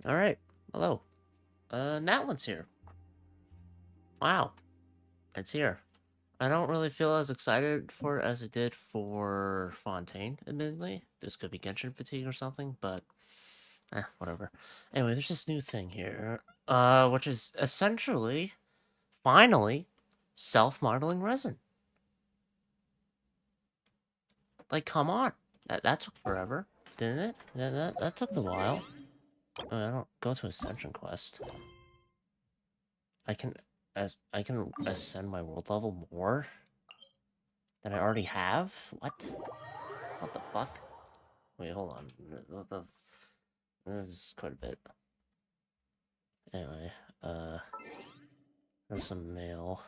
Alright, hello. Natlan's here. Wow, it's here. I don't really feel as excited for it as I did for Fontaine, admittedly. This could be Genshin fatigue or something, but whatever. Anyway, there's this new thing here, which is essentially, finally, self-modeling resin. Like, come on. That took forever, didn't it? That took a while. I don't go to Ascension Quest. I can ascend my world level more than I already have? What? What the fuck? Wait, hold on. This is quite a bit. Anyway, there's some mail.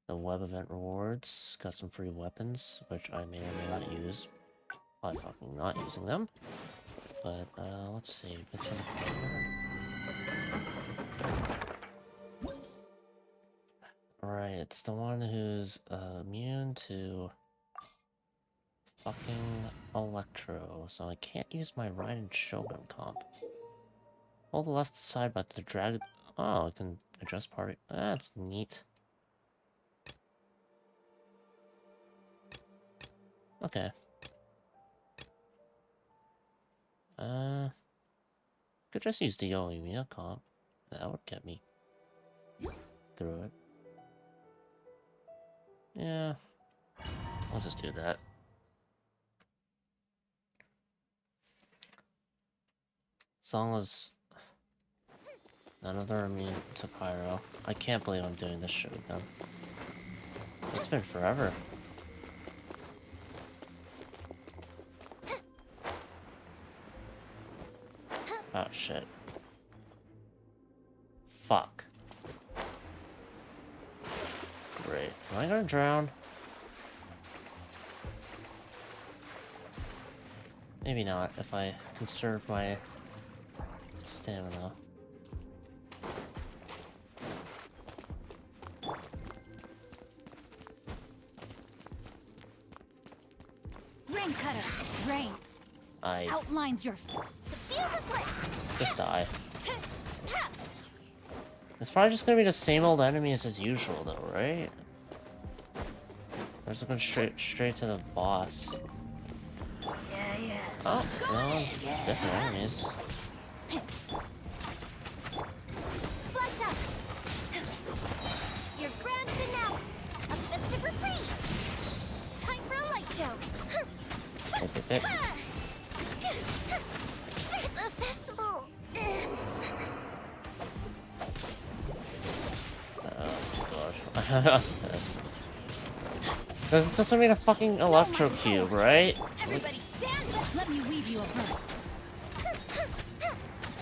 The web event rewards. Got some free weapons, which I may or may not use. Probably fucking not using them. But, let's see. Get some... Right, it's the one who's immune to fucking Electro, so I can't use my Raiden Shogun comp. Hold the left side but to drag it. Oh, I can adjust party. That's neat. Okay. Could just use the Yoimiya comp. That would get me through it. Yeah. Let's just do that. As long as none of them are immune to Pyro. I can't believe I'm doing this shit again. It's been forever. Oh shit. Fuck. Great. Am I gonna drown? Maybe not, if I conserve my stamina. Rain cutter, rain. Outlines your. The fuse is lit. Just die. It's probably just gonna be the same old enemies as usual, though, right? Or is it going straight to the boss? Yeah. Oh, no, different enemies. Flags out. Your grand finale. A festive reprise. Time for a light show. Hit. The festival ends. Oh god. Because it's just gonna be a fucking electro cube, right? Everybody stand up. Let me weave you a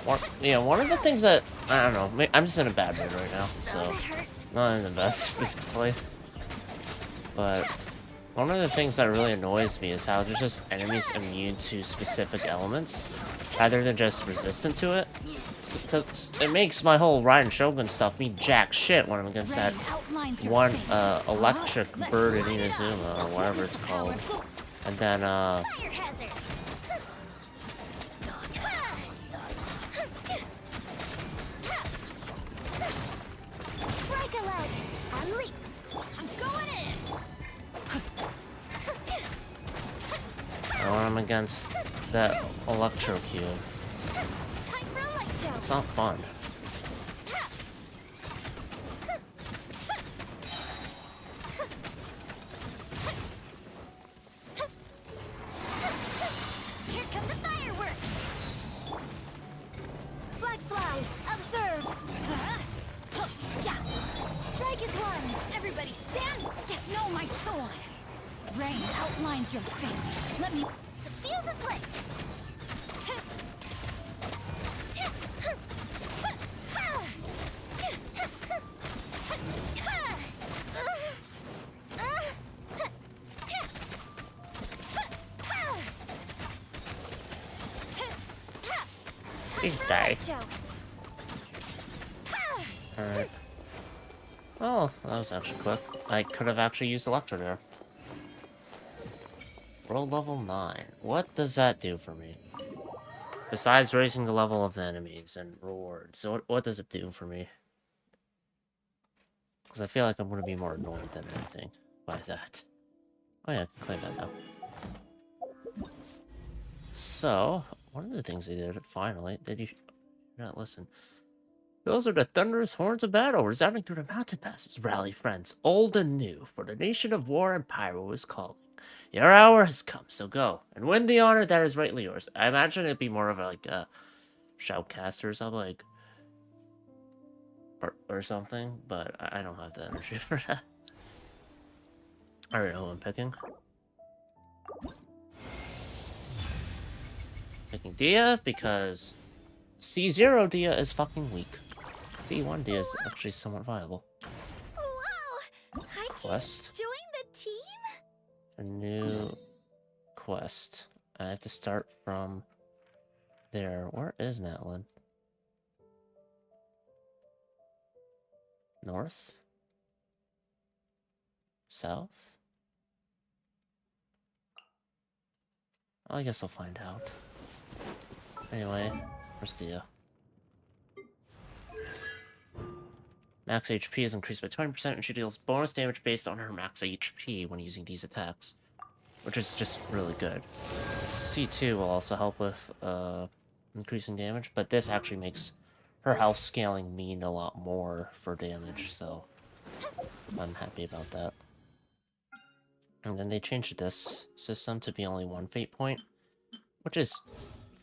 bird. One of the things that I don't know, I'm just in a bad mood right now, so not in the best place. But one of the things that really annoys me is how there's just enemies immune to specific elements, rather than just resistant to it. Because it makes my whole Raiden Shogun stuff mean jack shit when I'm against that one electric bird in Inazuma, or whatever it's called. And then when I'm against that electro cube. It's not fun. Here come the fireworks. Flags fly. Observe. Yeah. Strike is one. Everybody stand. Get know my sword. Rain outlines your fate. Let me. The fuse is lit. Please die. Alright. Oh, that was actually quick. I could have actually used Electro there. World level 9. What does that do for me? Besides raising the level of the enemies and rewards, so what does it do for me? Because I feel like I'm going to be more annoyed than anything by that. Oh yeah, I can claim that now. So, one of the things they did, finally, did you not listen? Those are the thunderous horns of battle, resounding through the mountain passes. Rally friends, old and new, for the nation of war and pyro is calling. Your hour has come, so go, and win the honor that is rightly yours. I imagine it'd be more of like a shoutcaster or something, like, or something, but I don't have the energy for that. I already know who I'm picking. Picking Dia, because C0 Dia is fucking weak. C1 Dia is actually somewhat viable. Wow! I Quest. can join the team? A new quest. I have to start from there. Where is Natlan? North? South? I guess I'll find out. Anyway, where's Dia? Max HP is increased by 20% and she deals bonus damage based on her max HP when using these attacks, which is just really good. C2 will also help with increasing damage, but this actually makes her health scaling mean a lot more for damage, so I'm happy about that. And then they changed this system to be only one fate point, which is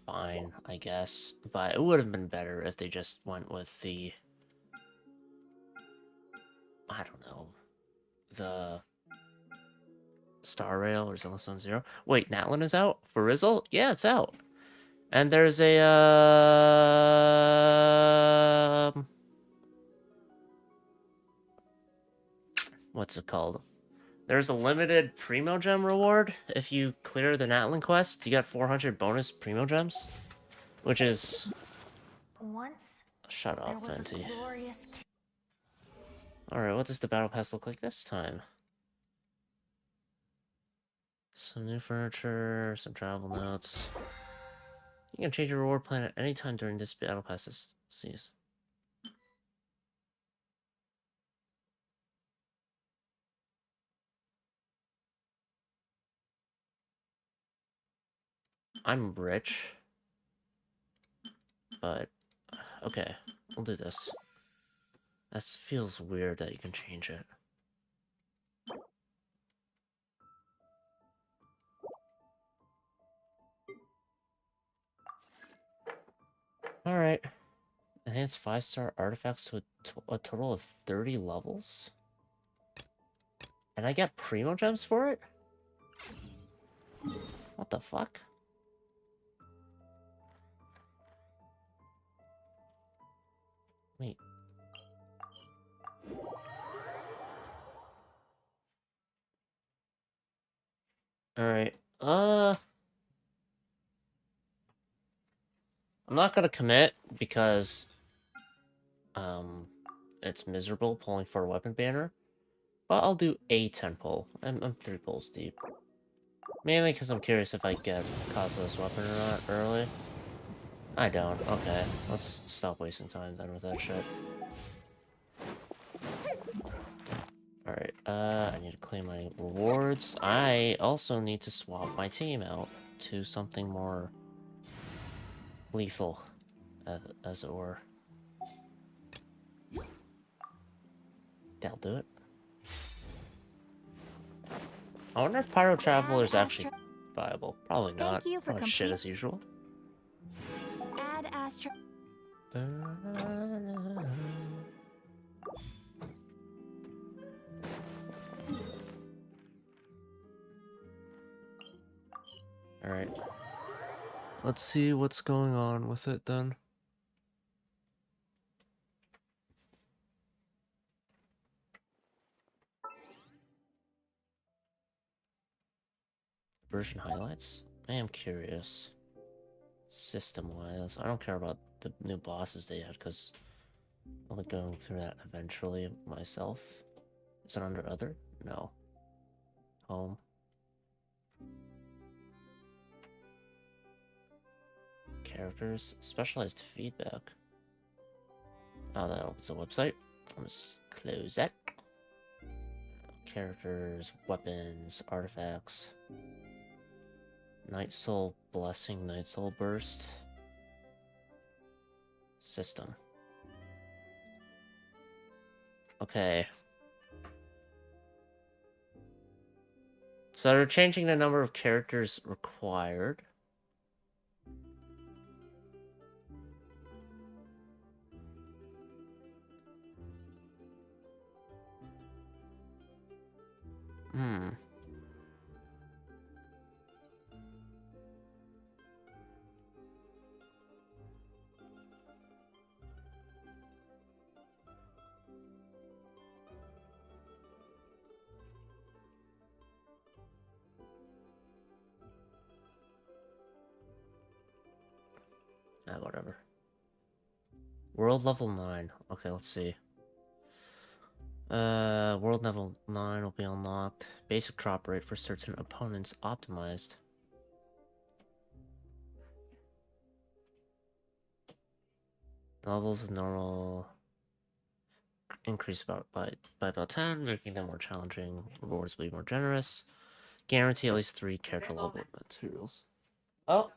fine, I guess, but it would have been better if they just went with the, I don't know, the Star Rail or Zone Zero. Wait, Natlan is out for Rizzle? Yeah, it's out. And there's a, what's it called? There's a limited Primo Gem reward. If you clear the Natlan quest, you get 400 bonus Primo Gems, which is... Once, Shut there up, was Venti. a glorious Alright, what does the Battle Pass look like this time? Some new furniture, some travel notes. You can change your reward plan at any time during this Battle Pass season. I'm rich. But, okay, we'll do this. That feels weird that you can change it. Alright. Enhance 5-star artifacts to a total of 30 levels? And I get Primo Gems for it? What the fuck? Wait. Alright. I'm not gonna commit because it's miserable pulling for a weapon banner. But I'll do a 10 pull. I'm 3 pulls deep. Mainly because I'm curious if I get Kazu's weapon or not early. I don't. Okay, let's stop wasting time then with that shit. Alright, I need to claim my rewards. I also need to swap my team out to something more lethal, as it were. That'll do it. I wonder if Pyro Traveler is actually viable. Probably not. Thank you for Probably shit as usual. Add Astro. Alright. Let's see what's going on with it then. Version highlights? I am curious. System-wise, I don't care about the new bosses they had, because I'll be going through that eventually myself. Is it under other? No. Home. Characters, specialized feedback. Oh, that opens a website. Let's close that. Characters, weapons, artifacts. Night Soul Blessing, Night Soul Burst. System. Okay. So they're changing the number of characters required. Hmm. Whatever. World level 9. Okay, let's see. World level 9 will be unlocked. Basic drop rate for certain opponents optimized. Levels of normal increase by about 10, making them more challenging. Rewards will be more generous. Guarantee at least 3 character level materials. Oh.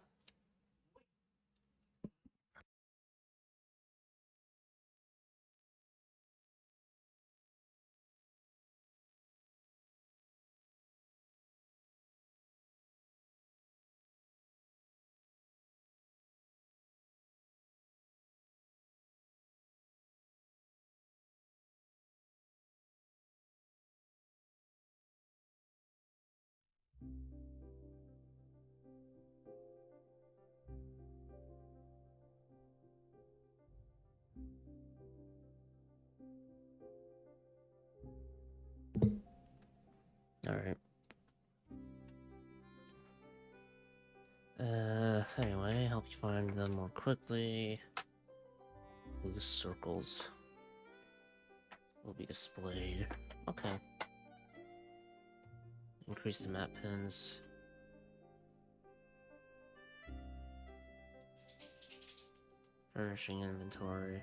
Alright. Anyway, help you find them more quickly. Blue circles will be displayed. Okay. Increase the map pins. Furnishing inventory.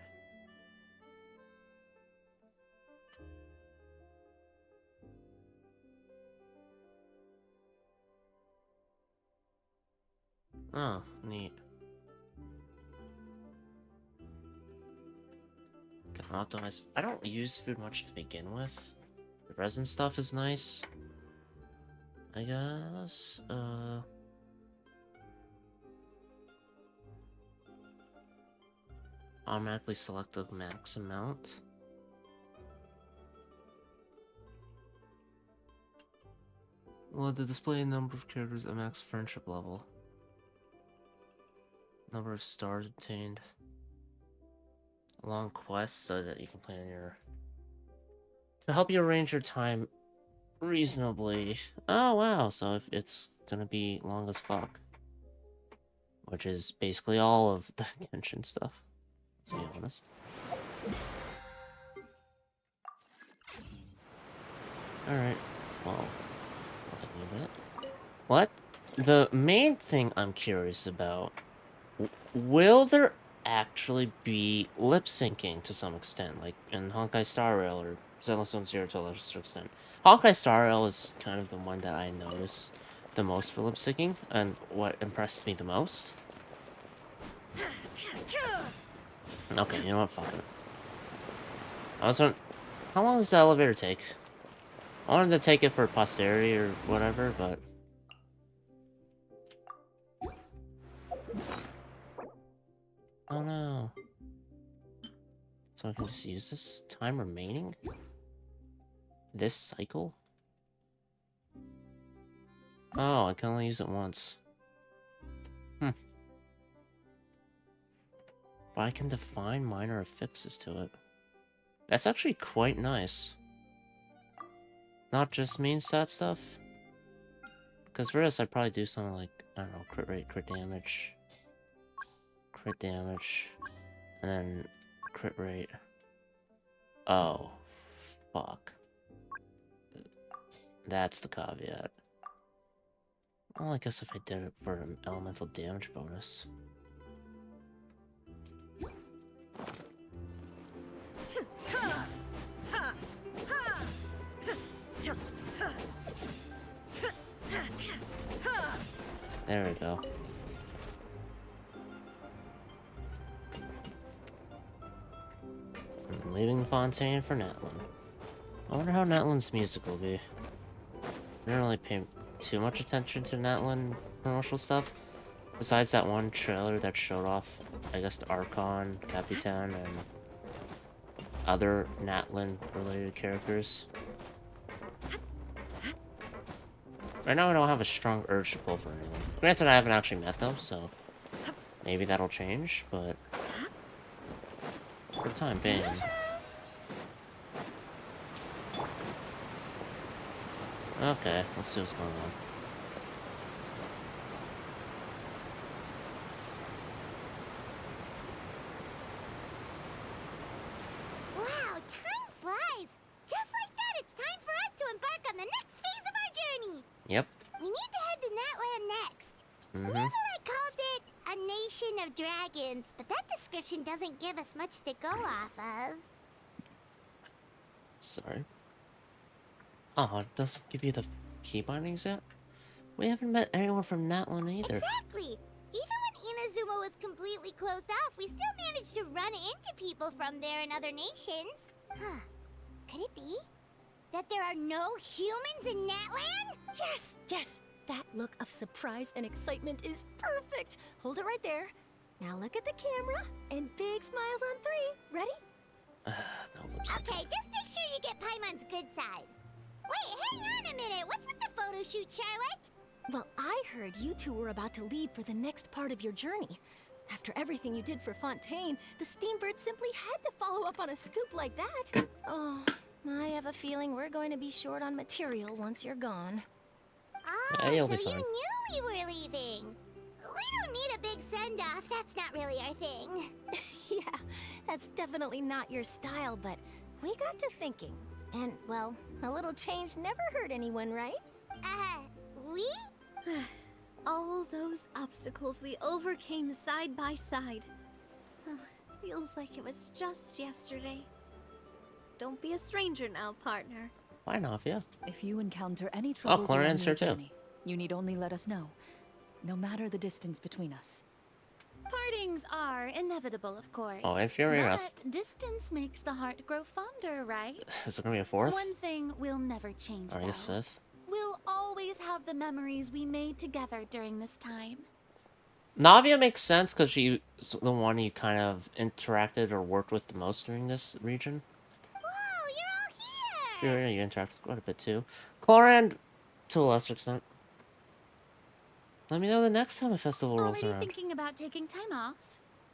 Oh, neat. Can optimize. I don't use food much to begin with. The resin stuff is nice, I guess. Automatically select the max amount. Well, the display number of characters at max friendship level. Number of stars obtained. Long quests so that you can plan your... To help you arrange your time reasonably. Oh, wow. So if it's gonna be long as fuck. Which is basically all of the Genshin stuff. Let's be honest. Alright. Well, looking a bit. What? The main thing I'm curious about... Will there actually be lip syncing to some extent, like in Honkai Star Rail or Zenless Zone Zero to a lesser extent? Honkai Star Rail is kind of the one that I noticed the most for lip syncing, and what impressed me the most. Okay, you know what? Fuck it. I was wondering, how long does the elevator take? I wanted to take it for posterity or whatever, but... Oh no. So I can just use this? Time remaining? This cycle? Oh, I can only use it once. Hmm. But I can define minor affixes to it. That's actually quite nice. Not just mean stat stuff. Because for this, I'd probably do something like, I don't know, crit rate, crit damage, and then crit rate. Oh, fuck. That's the caveat. Well, I guess if I did it for an elemental damage bonus. There we go. I'm leaving Fontaine for Natlan. I wonder how Natlan's music will be. I didn't really pay too much attention to Natlan promotional stuff. Besides that one trailer that showed off, I guess, the Archon, Capitan, and other Natlan-related characters. Right now, I don't have a strong urge to pull for anyone. Granted, I haven't actually met them, so maybe that'll change, but for the time being. Okay, let's see what's going on. Wow, time flies. Just like that, it's time for us to embark on the next phase of our journey. Yep. We need to head to Natlan next. Mm-hmm. I called it a nation of dragons, but that description doesn't give us much to go off of. Sorry. Oh, it doesn't give you the key bindings yet? We haven't met anyone from Natlan either. Exactly. Even when Inazuma was completely closed off, we still managed to run into people from there in other nations. Huh. Could it be that there are no humans in Natlan? Yes, yes. That look of surprise and excitement is perfect. Hold it right there. Now look at the camera and big smiles on 3. Ready? No lipstick. Okay, just make sure you get Paimon's good side. Wait, hang on a minute. What's with the photo shoot, Charlotte? Well, I heard you two were about to leave for the next part of your journey. After everything you did for Fontaine, the Steambird simply had to follow up on a scoop like that. Oh, I have a feeling we're going to be short on material once you're gone. Oh, Yeah, you'll so be you fine. knew we were leaving. We don't need a big send-off. That's not really our thing. Yeah, that's definitely not your style, but we got to thinking. And, well, a little change never hurt anyone, right? We? All those obstacles we overcame side by side. Oh, feels like it was just yesterday. Don't be a stranger now, partner. Why not, yeah? If you encounter any troubles along Clarence's your here too. journey, you need only let us know, no matter the distance between us. Partings are inevitable, of course. Oh, and Fury enough. But distance makes the heart grow fonder, right? Is it gonna be a 4th? One thing we'll never change, Or I guess though. 5th? We'll always have the memories we made together during this time. Navia makes sense because she's the one you kind of interacted or worked with the most during this region. Whoa, you're all here! Fury, you interact with quite a bit too. Cloran, to a lesser extent. Let me know the next time a festival rolls Already around. thinking about taking time off?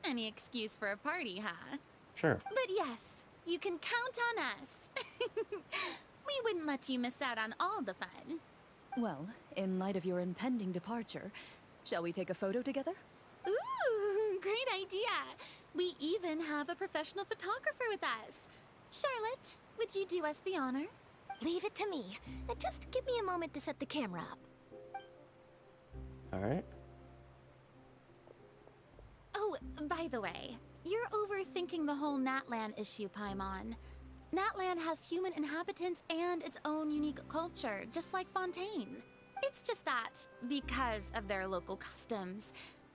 Any excuse for a party, huh? Sure. But yes, you can count on us. We wouldn't let you miss out on all the fun. Well, in light of your impending departure, shall we take a photo together? Ooh, great idea. We even have a professional photographer with us. Charlotte, would you do us the honor? Leave it to me. Just give me a moment to set the camera up. Alright. Oh, by the way, you're overthinking the whole Natlan issue, Paimon. Natlan has human inhabitants and its own unique culture, just like Fontaine. It's just that, because of their local customs,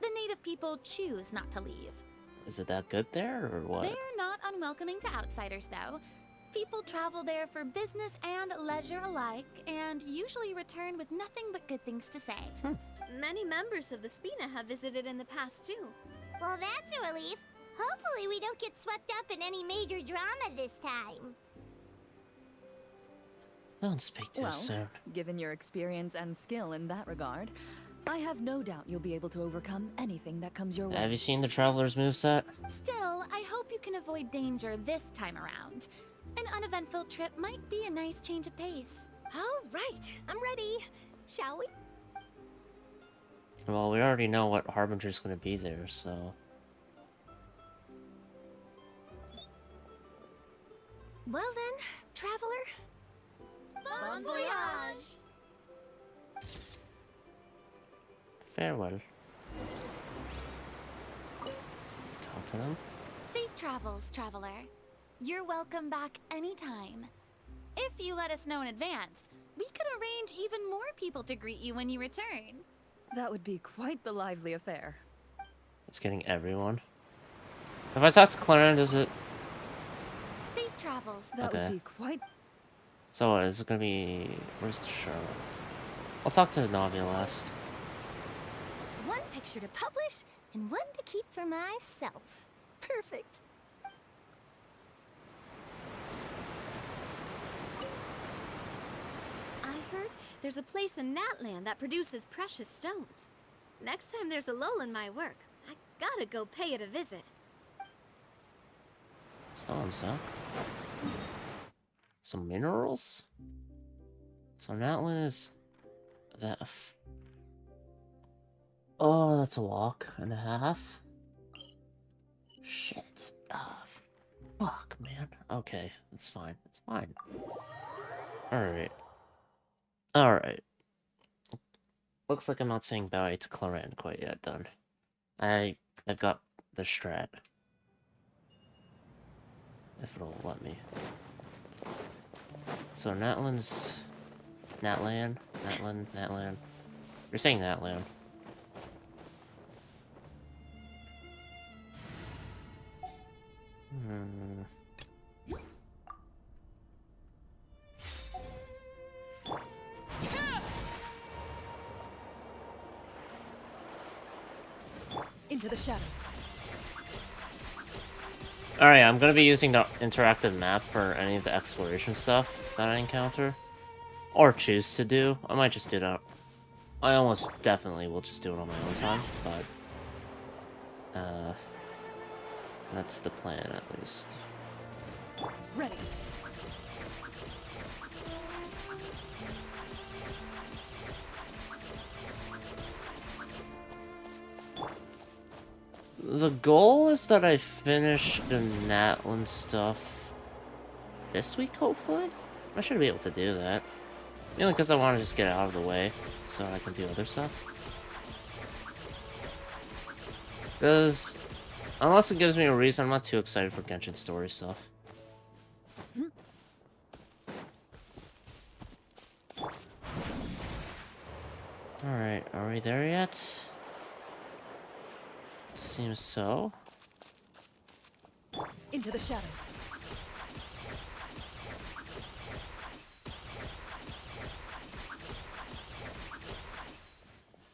the native people choose not to leave. Is it that good there, or what? They're not unwelcoming to outsiders, though. People travel there for business and leisure alike, and usually return with nothing but good things to say. Many members of the Spina have visited in the past too. Well, that's a relief. Hopefully we don't get swept up in any major drama this time. Don't speak too Well, soon. given your experience and skill in that regard, I have no doubt you'll be able to overcome anything that comes your way. Have you seen the Traveler's moveset? Still, I hope you can avoid danger this time around. An uneventful trip might be a nice change of pace. All right, I'm ready. Shall we? Well, we already know what Harbinger's gonna be there, so... Well then, traveler. Bon voyage! Farewell. Talk to them. Safe travels, traveler. You're welcome back anytime. If you let us know in advance, we could arrange even more people to greet you when you return. That would be quite the lively affair. It's getting everyone. If I talk to Claren, does it... Safe travels. That Okay. would be quite... So what, is it gonna be... Where's the Charlotte? I'll talk to Navi last. One picture to publish and one to keep for myself. Perfect. I heard there's a place in Natlan that produces precious stones. Next time there's a lull in my work, I gotta go pay it a visit. Stones, huh? Some minerals? So Natlan is... that... Oh, that's a walk and a half. Shit. Ah, fuck, man. Okay, it's fine. It's fine. Alright. Alright. Looks like I'm not saying bye to Claren quite yet, done. I've got the strat. If it'll let me. So Natlan's... Natlan? Natlan. You're saying Natlan. Into the shadows. Alright, I'm gonna be using the interactive map for any of the exploration stuff that I encounter. Or choose to do. I might just do that. I almost definitely will just do it on my own time, but... that's the plan, at least. Ready. The goal is that I finish the Natlan stuff this week, hopefully? I should be able to do that. Mainly because I want to just get it out of the way, so I can do other stuff. Because, unless it gives me a reason, I'm not too excited for Genshin story stuff. Alright, are we there yet? Seems so. Into the shadows.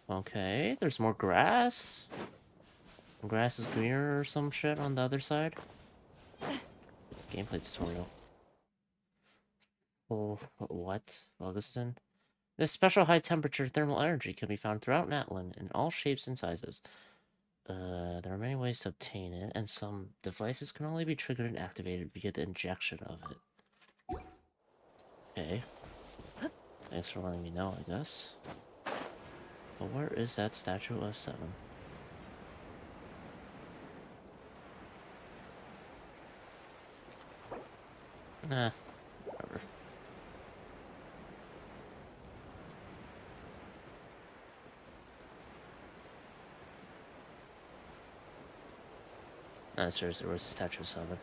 Okay, there's more grass. Grass is greener or some shit on the other side. Gameplay tutorial. Oh, what? Augustin? This special high-temperature thermal energy can be found throughout Natlan in all shapes and sizes. There are many ways to obtain it, and some devices can only be triggered and activated via the injection of it. Okay. Thanks for letting me know, I guess. But where is that statue of 7? Nah, whatever. Nah, seriously, where's the statue of 7?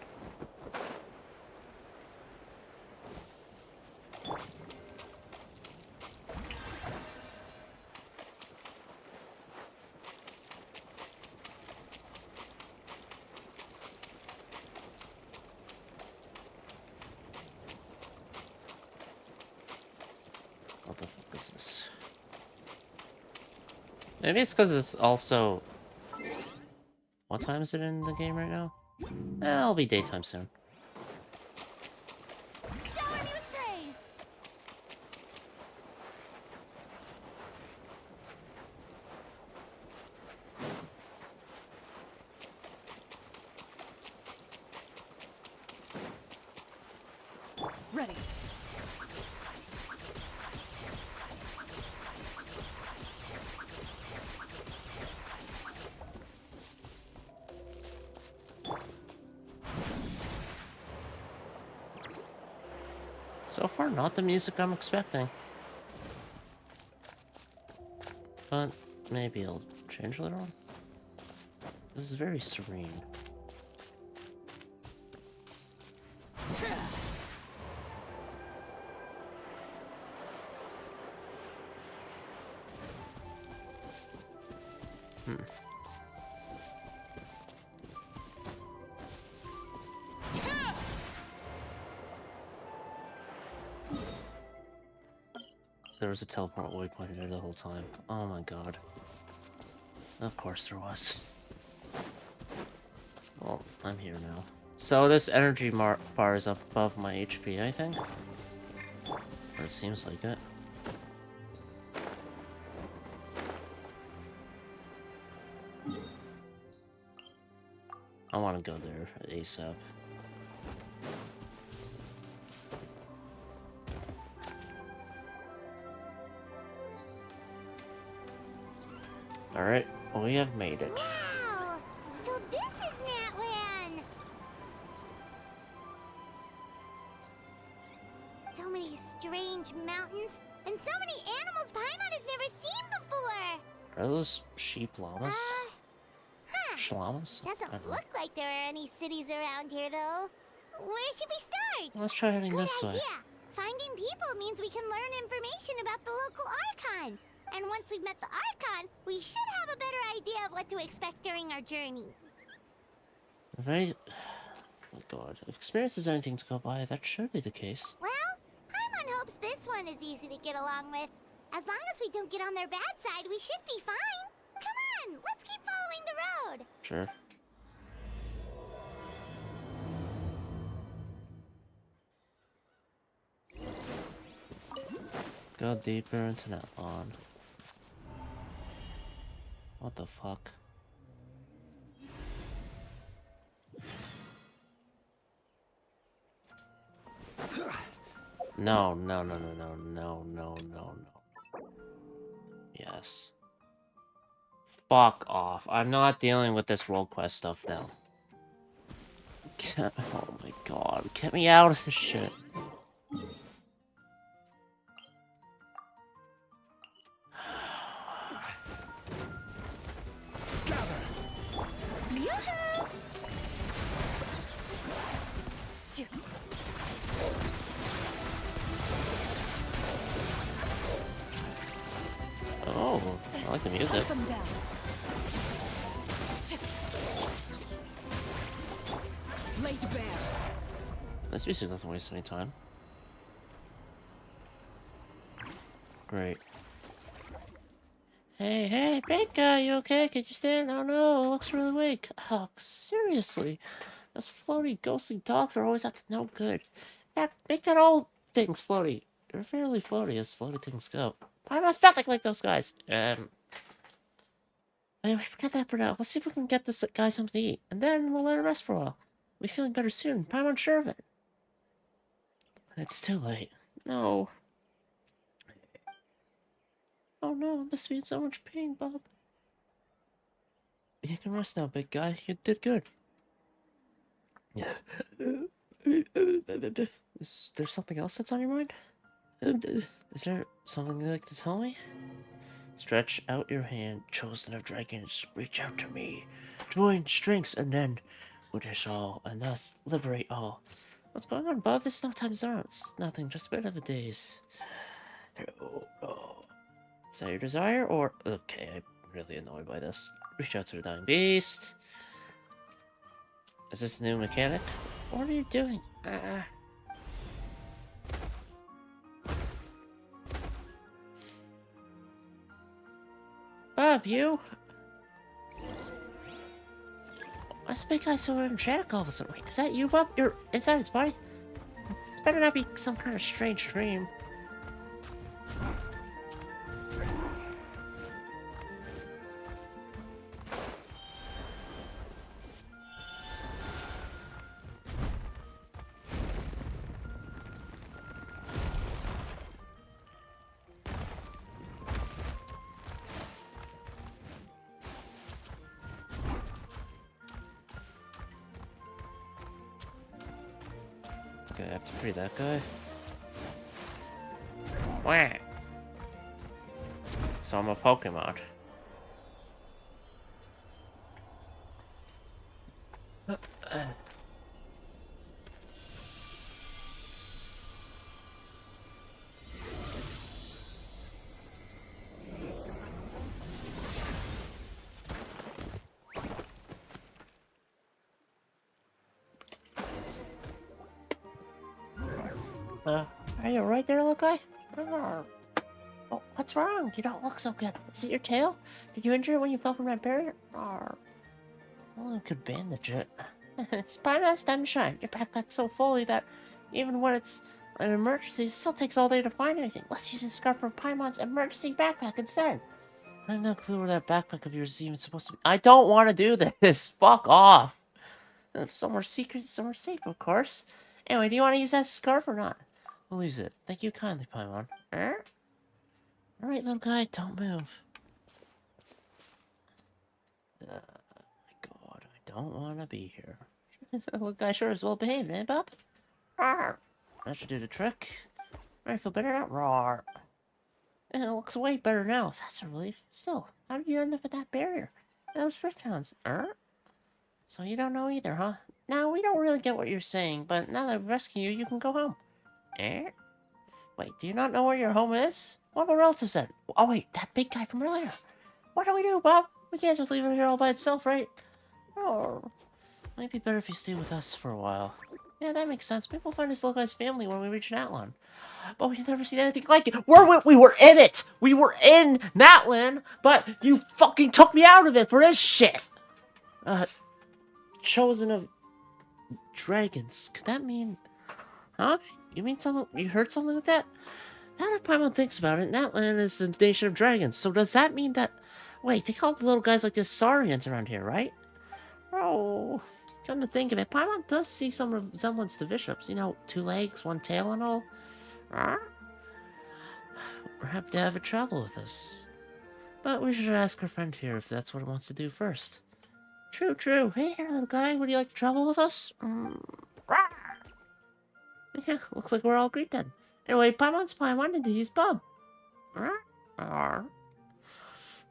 What the fuck is this? Maybe it's because it's also... What time is it in the game right now? It'll be daytime soon. Shower me with praise. Ready. So far, not the music I'm expecting. But maybe I'll change later on. This is very serene. There was a teleport waypoint there the whole time. Oh my god. Of course there was. Well, I'm here now. So this energy bar is up above my HP, I think? Or it seems like it. I want to go there ASAP. Alright, we have made it. Wow! So this is Natlan! So many strange mountains, and so many animals Paimon has never seen before! Are those sheep llamas? Huh. Llamas? Doesn't look like there are any cities around here, though. Where should we start? Let's try heading Good this way. idea. Finding people means we can learn information about the local Archon. And once we've met the Archon, we should have a better idea of what to expect during our journey. If I... Oh my god. If experience is anything to go by, that should be the case. Well, Paimon hopes this one is easy to get along with. As long as we don't get on their bad side, we should be fine. Come on, let's keep following the road. Sure. Go deeper into Natlan. What the fuck? No, no, no, no, no, no, no, no, no. Yes. Fuck off. I'm not dealing with this world quest stuff now. Oh my god. Get me out of this shit. Oh, I like the music. This music doesn't waste any time. Great. Hey, hey, big guy, you okay? Could you stand? Oh no, looks really weak. Oh, seriously. Those floaty, ghostly dogs are always up to no good. In fact, make that all things floaty. They're fairly floaty as floaty things go. I'm not nothing like those guys. Anyway, forget that for now. Let's see if we can get this guy something to eat. And then we'll let him rest for a while. We'll be feeling better soon. I'm sure of it. It's too late. No. Oh no, I must be in so much pain, Bob. You can rest now, big guy. You did good. Yeah. Is there something else that's on your mind? Is there something you'd like to tell me? Stretch out your hand, chosen of dragons. Reach out to me. Join strengths and then would all, and thus liberate all. What's going on, Bob? This is no time zone. It's nothing, just a bit of a daze. Oh. Is that your desire, or... Okay, I'm really annoyed by this. Reach out to the dying beast. Is this the new mechanic? What are you doing? Bob, you? Why is the big guy so energetic all of a sudden? Wait, is that you, Bob? You're inside his body? This better not be some kind of strange dream. Okay, I have to free that guy. Wah! So I'm a Pokemon. Are you right there, little guy? Oh, what's wrong? You don't look so good. Is it your tail? Did you injure it when you fell from that barrier? Oh, well, I could bandage it. It's Paimon's time to shine. Your backpack's so full that even when it's an emergency, it still takes all day to find anything. Let's use this scarf from Paimon's emergency backpack instead. I have no clue where that backpack of yours is even supposed to be. I don't want to do this. Fuck off. Somewhere secret, somewhere safe, of course. Anyway, do you want to use that scarf or not? We'll use it. Thank you kindly, Paimon. Alright, little guy, don't move. My god, I don't want to be here. Little guy sure is well behaved, eh, Bob? That should do the trick. I feel better now. Roar. It looks way better now. That's a relief. Still, how did you end up at that barrier? Those rift hounds. So you don't know either, huh? Now, we don't really get what you're saying, but now that I've rescued you, you can go home. Wait, do you not know where your home is? What about relatives then? Oh wait, that big guy from earlier. What do we do, Bob? We can't just leave it here all by itself, right? Oh, might be better if you stay with us for a while. Yeah, that makes sense. Maybe we'll find this little guy's family when we reach Natlan. But we've never seen anything like it. We were in it! We were in Natlan, but you fucking took me out of it for this shit! Chosen of dragons. Could that mean... Huh? You mean something... You heard something like that? Now that Paimon thinks about it, Natlan is the nation of dragons. So does that mean that... Wait, they call the little guys like this Saurians around here, right? Oh... Come to think of it, Paimon does see some resemblance to bishops. You know, 2 legs, 1 tail and all. We're happy to have her travel with us. But we should ask our friend here if that's what he wants to do first. True, true. Hey here, little guy, would you like to travel with us? Yeah, looks like we're all agreed then. Anyway, Paimon's Paimon and he's Bub. Oh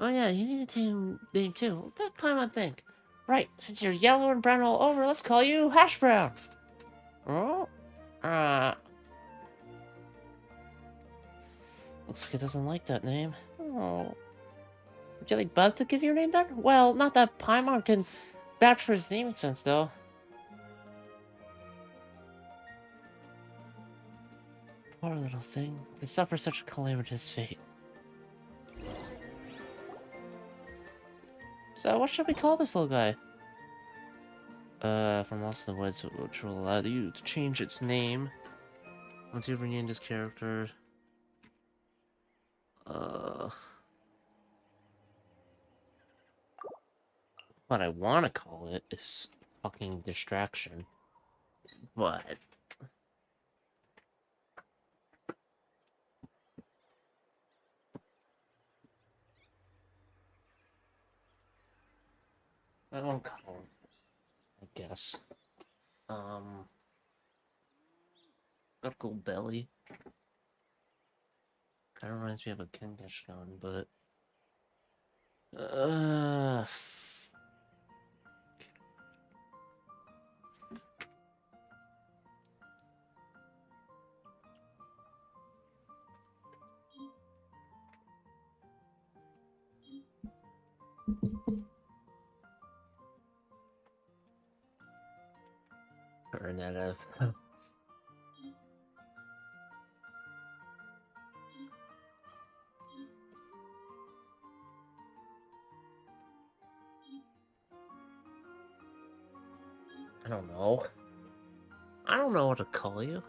yeah, you need a team name too. What did Paimon think? Right, since you're yellow and brown all over, let's call you Hash Brown. Looks like he doesn't like that name. Oh. Would you like Bub to give your name then? Well, not that Paimon can vouch for his naming sense, though. Poor little thing, to suffer such a calamitous fate. So, what should we call this little guy? From Lost in the Woods, which will allow you to change its name once you've renamed his character. What I want to call it is fucking Distraction, but... I won't call him, I guess. Knuckle Belly. Kind of reminds me of a Kangaskhan, but... Bernetta. I don't know. I don't know what to call you.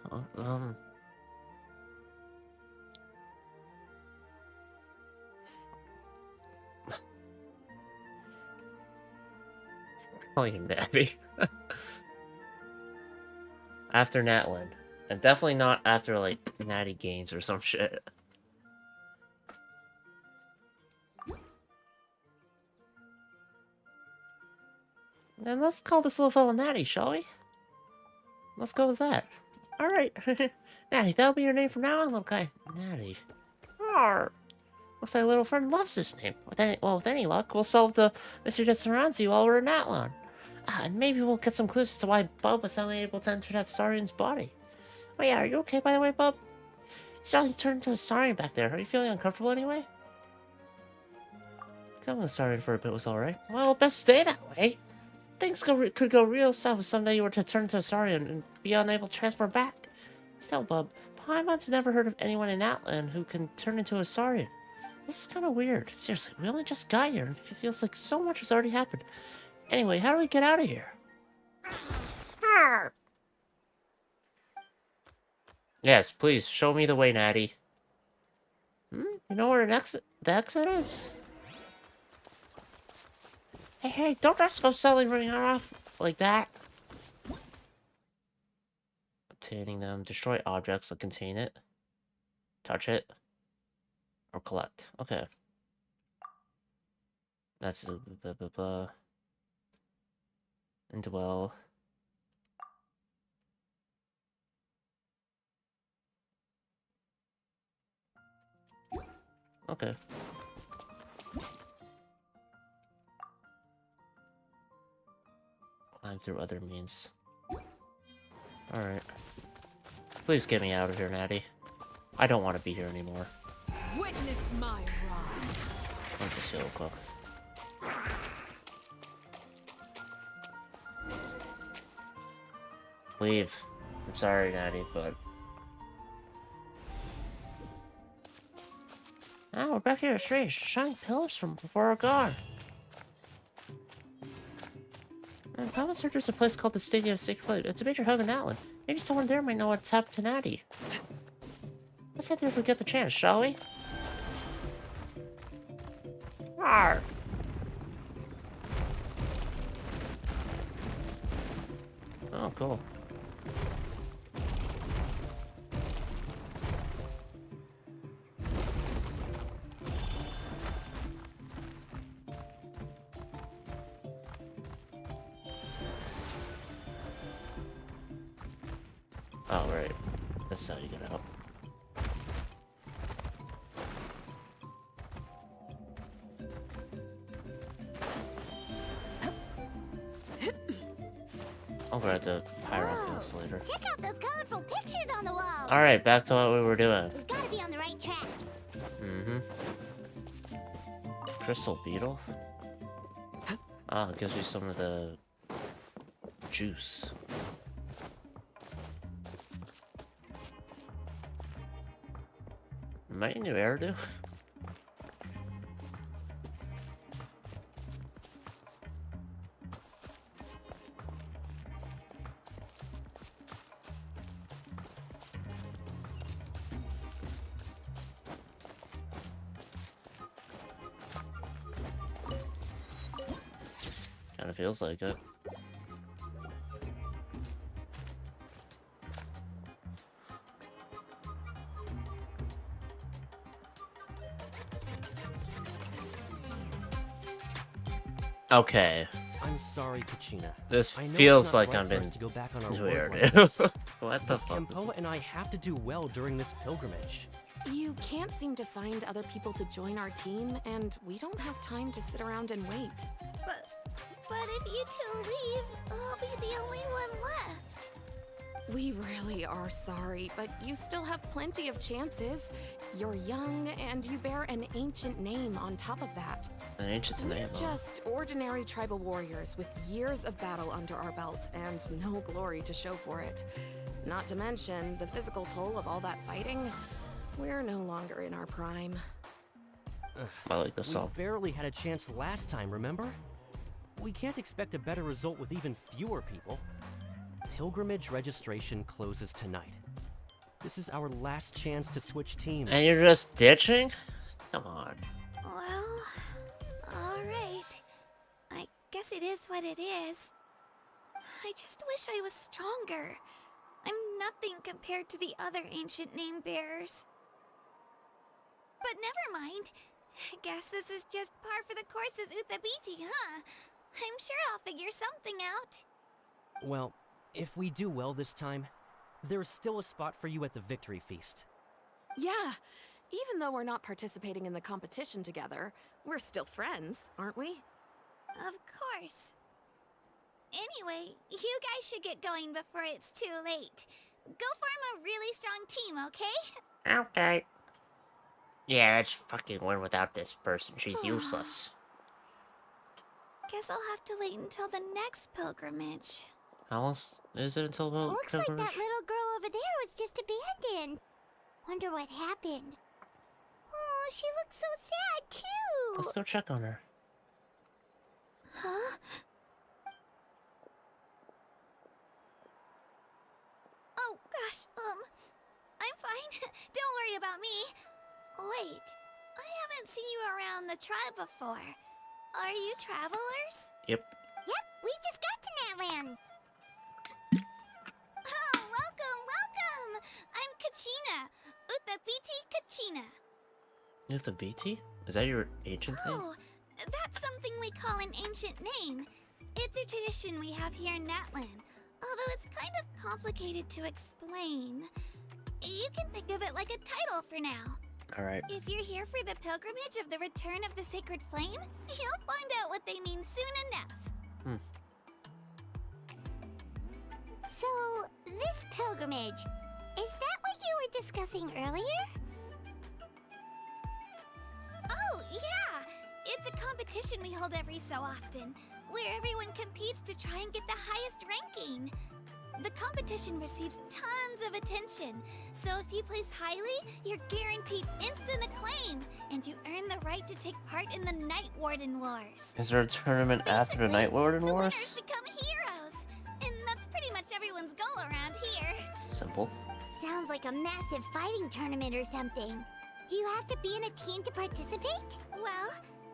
Call you Nabby. After Natlan. And definitely not after, like, Natty Gaines or some shit. Then let's call this little fella Natty, shall we? Let's go with that. Alright. Natty, that'll be your name from now on, little guy. Natty. Arr. Looks like little friend loves this name. With any luck, we'll solve the mystery that surrounds you while we're in Natlan. And maybe we'll get some clues as to why Bub was only able to enter that Saurian's body. Oh yeah, are you okay by the way, Bub? You saw you turned into a Saurian back there. Are you feeling uncomfortable anyway? Becoming a Saurian for a bit was alright. Well, best stay that way. Things could go real south if someday you were to turn into a Saurian and be unable to transfer back. Still, Bub, Paimon's never heard of anyone in Natlan who can turn into a Saurian. This is kind of weird. Seriously, we only just got here, and it feels like so much has already happened. Anyway, how do we get out of here? Yes, please, show me the way, Natty. You know where the exit is? Hey, don't just go suddenly running off like that. Obtaining them. Destroy objects that contain it. Touch it. Or collect. Okay. That's blah, blah, blah. Indwell. Okay. Climb through other means. Alright. Please get me out of here, Natty. I don't want to be here anymore. Witness my rise. I'm just Yoko. Leave. I'm sorry, Natty, but... Ah, we're back here at Strange. Shining pillars from before our guard. Common search is a place called the Stadium of Sacred Flame. It's a major hub in Natlan. Maybe someone there might know what's happened to Natty. Let's head there if we get the chance, shall we? Arr! Oh, cool. Oh, right. That's how you get out. I'll grab the Pyro later. Check out those colorful pictures on the wall. Alright, back to what we were doing. We've got to be on the right track. Crystal Beetle? Ah, it gives you some of the juice. Might new hairdo? Kinda feels like it. Okay. I'm sorry, Kachina. This I know feels it's not like right I'm for us in to go back on our new word like hairdo. this, What the but fuck? Kempoa and I have to do well during this pilgrimage. You can't seem to find other people to join our team, and we don't have time to sit around and wait. But if you two leave, I'll be the only one left. We really are sorry, but you still have plenty of chances. You're young, and you bear an ancient name on top of that. An ancient We're name. Huh? just ordinary tribal warriors with years of battle under our belt and no glory to show for it. Not to mention the physical toll of all that fighting. We're no longer in our prime. I like this We song. barely had a chance last time, remember? We can't expect a better result with even fewer people. Pilgrimage registration closes tonight. This is our last chance to switch teams. And you're just ditching? Come on. Well, alright. I guess it is what it is. I just wish I was stronger. I'm nothing compared to the other ancient name bearers. But never mind. Guess this is just par for the course as Uthabiti, huh? I'm sure I'll figure something out. Well, if we do well this time, there's still a spot for you at the victory feast. Yeah, even though we're not participating in the competition together, we're still friends, aren't we? Of course. Anyway, you guys should get going before it's too late. Go form a really strong team, okay? Okay. Yeah, let's fucking win without this person. She's useless. Guess I'll have to wait until the next pilgrimage. How long is it until Looks like pilgrimage? that little girl over there was just abandoned. Wonder what happened. Oh, she looks so sad, too! Let's go check on her. Huh? Oh, gosh, I'm fine. Don't worry about me. Wait, I haven't seen you around the tribe before. Are you travelers? Yep. Yep, we just got to Natlan. Oh, welcome! I'm Kachina. Uthapiti Kachina. You have the BT? Is that your ancient name? Oh, that's something we call an ancient name. It's a tradition we have here in Natlan, although it's kind of complicated to explain. You can think of it like a title for now. Alright. If you're here for the pilgrimage of the return of the sacred flame, you'll find out what they mean soon enough. So, this pilgrimage, is that what you were discussing earlier? Oh, yeah! It's a competition we hold every so often, where everyone competes to try and get the highest ranking. The competition receives tons of attention, so if you place highly, you're guaranteed instant acclaim, and you earn the right to take part in the Night Warden Wars. Is there a tournament after the Night Warden The Wars? winners become heroes, and that's pretty much everyone's goal around here. Simple. Sounds like a massive fighting tournament or something. Do you have to be in a team to participate? Well,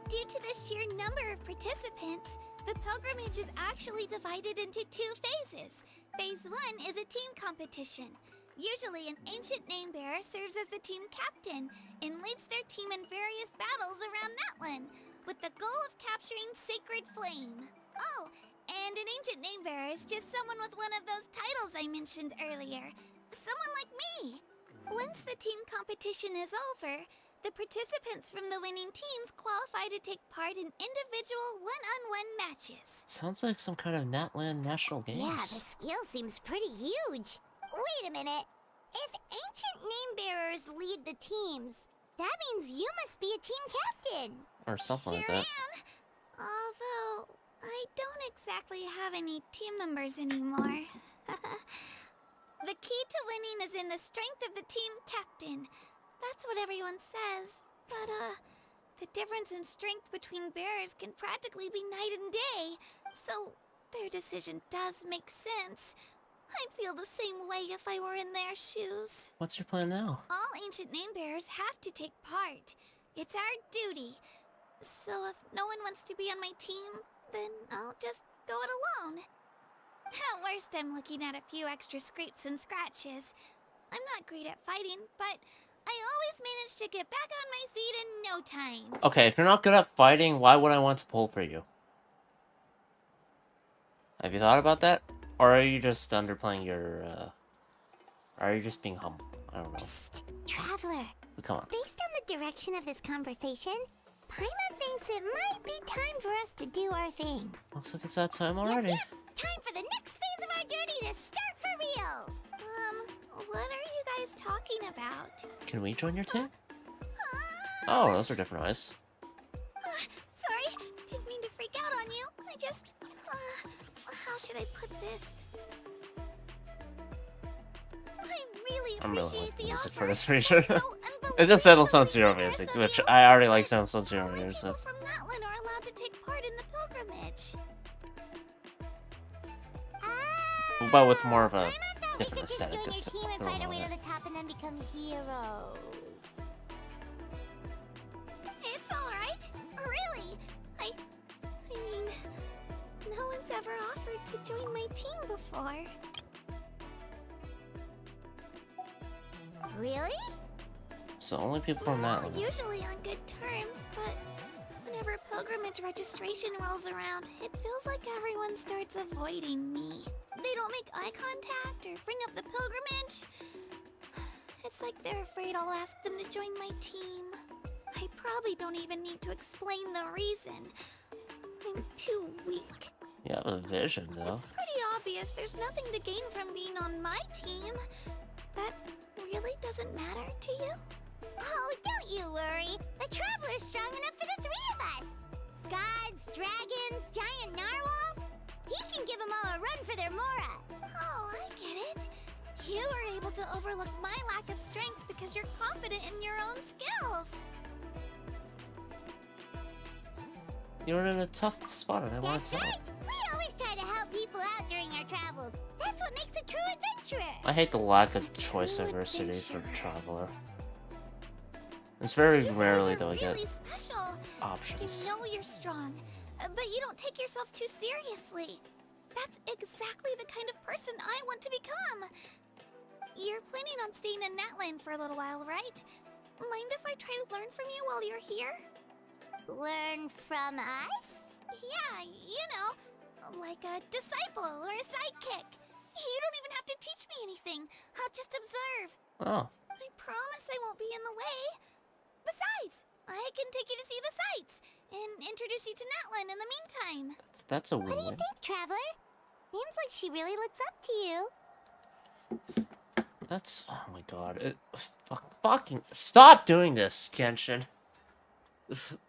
due to the sheer number of participants, the pilgrimage is actually divided into 2 phases. Phase 1 is a team competition. Usually, an ancient name bearer serves as the team captain and leads their team in various battles around Natlan, with the goal of capturing Sacred Flame. Oh, and an ancient name bearer is just someone with one of those titles I mentioned earlier. Someone like me. Once the team competition is over, the participants from the winning teams qualify to take part in individual one-on-one matches. Sounds like some kind of Natlan National Games. Yeah, the scale seems pretty huge. Wait a minute. If ancient name bearers lead the teams, that means you must be a team captain. Or something Sure like that. am. Although, I don't exactly have any team members anymore. The key to winning is in the strength of the team captain. That's what everyone says. But, the difference in strength between bearers can practically be night and day. So, their decision does make sense. I'd feel the same way if I were in their shoes. What's your plan now? All ancient name bearers have to take part. It's our duty. So if no one wants to be on my team, then I'll just go it alone. At worst, I'm looking at a few extra scrapes and scratches. I'm not great at fighting, but I always manage to get back on my feet in no time. Okay, if you're not good at fighting, why would I want to pull for you? Have you thought about that? Or are you just underplaying your, are you just being humble? I don't know. Psst, Traveler. Come on. Based on the direction of this conversation, Paimon thinks it might be time for us to do our thing. Looks like it's that time already. Yep. Time for the next phase of our journey to start for real. What are you guys talking about? Can we join your team? Oh, those are different eyes. Sorry, didn't mean to freak out on you. I just, how should I put this? I really I'm really appreciate liking the music offer. for this region. It's so It just sounds Zero generous Basic, of which you. I already like sounds Zero Only Basic, so. people from Natlan are allowed to take part in the pilgrimage. But with more of a Paimon thought we different could just aesthetic. join your That's team and going fight our on way to there. the top and then become heroes. It's alright. Really. I mean, no one's ever offered to join my team before. Really? So only people from We're all Natlan. usually on good terms, but whenever pilgrimage registration rolls around, it feels like everyone starts avoiding me. They don't make eye contact or bring up the pilgrimage. It's like they're afraid I'll ask them to join my team. I probably don't even need to explain the reason. I'm too weak. You have a vision, though. It's pretty obvious there's nothing to gain from being on my team. That really doesn't matter to you? Oh, don't you worry. The Traveler's strong enough for the 3 of us. Gods, dragons, giant narwhals. He can give them all a run for their Mora. Oh, I get it. You were able to overlook my lack of strength because you're confident in your own skills. You're in a tough spot, and I want That's to help. right! We always try to help people out during our travels. That's what makes a true adventurer. I hate the lack of A choice true diversity for adventurer. Traveler. It's very You guys rarely are though I really get special. options. You know you're strong, but you don't take yourselves too seriously. That's exactly the kind of person I want to become. You're planning on staying in Natlan for a little while, right? Mind if I try to learn from you while you're here? Learn from us? Yeah, you know, like a disciple or a sidekick. You don't even have to teach me anything. I'll just observe. Oh, I promise I won't be in the way. Besides, I can take you to see the sights and introduce you to Natlan in the meantime. that's a What do you win-win. think, Traveler? Seems like she really looks up to you. That's, oh my god. Fucking stop doing this, Genshin.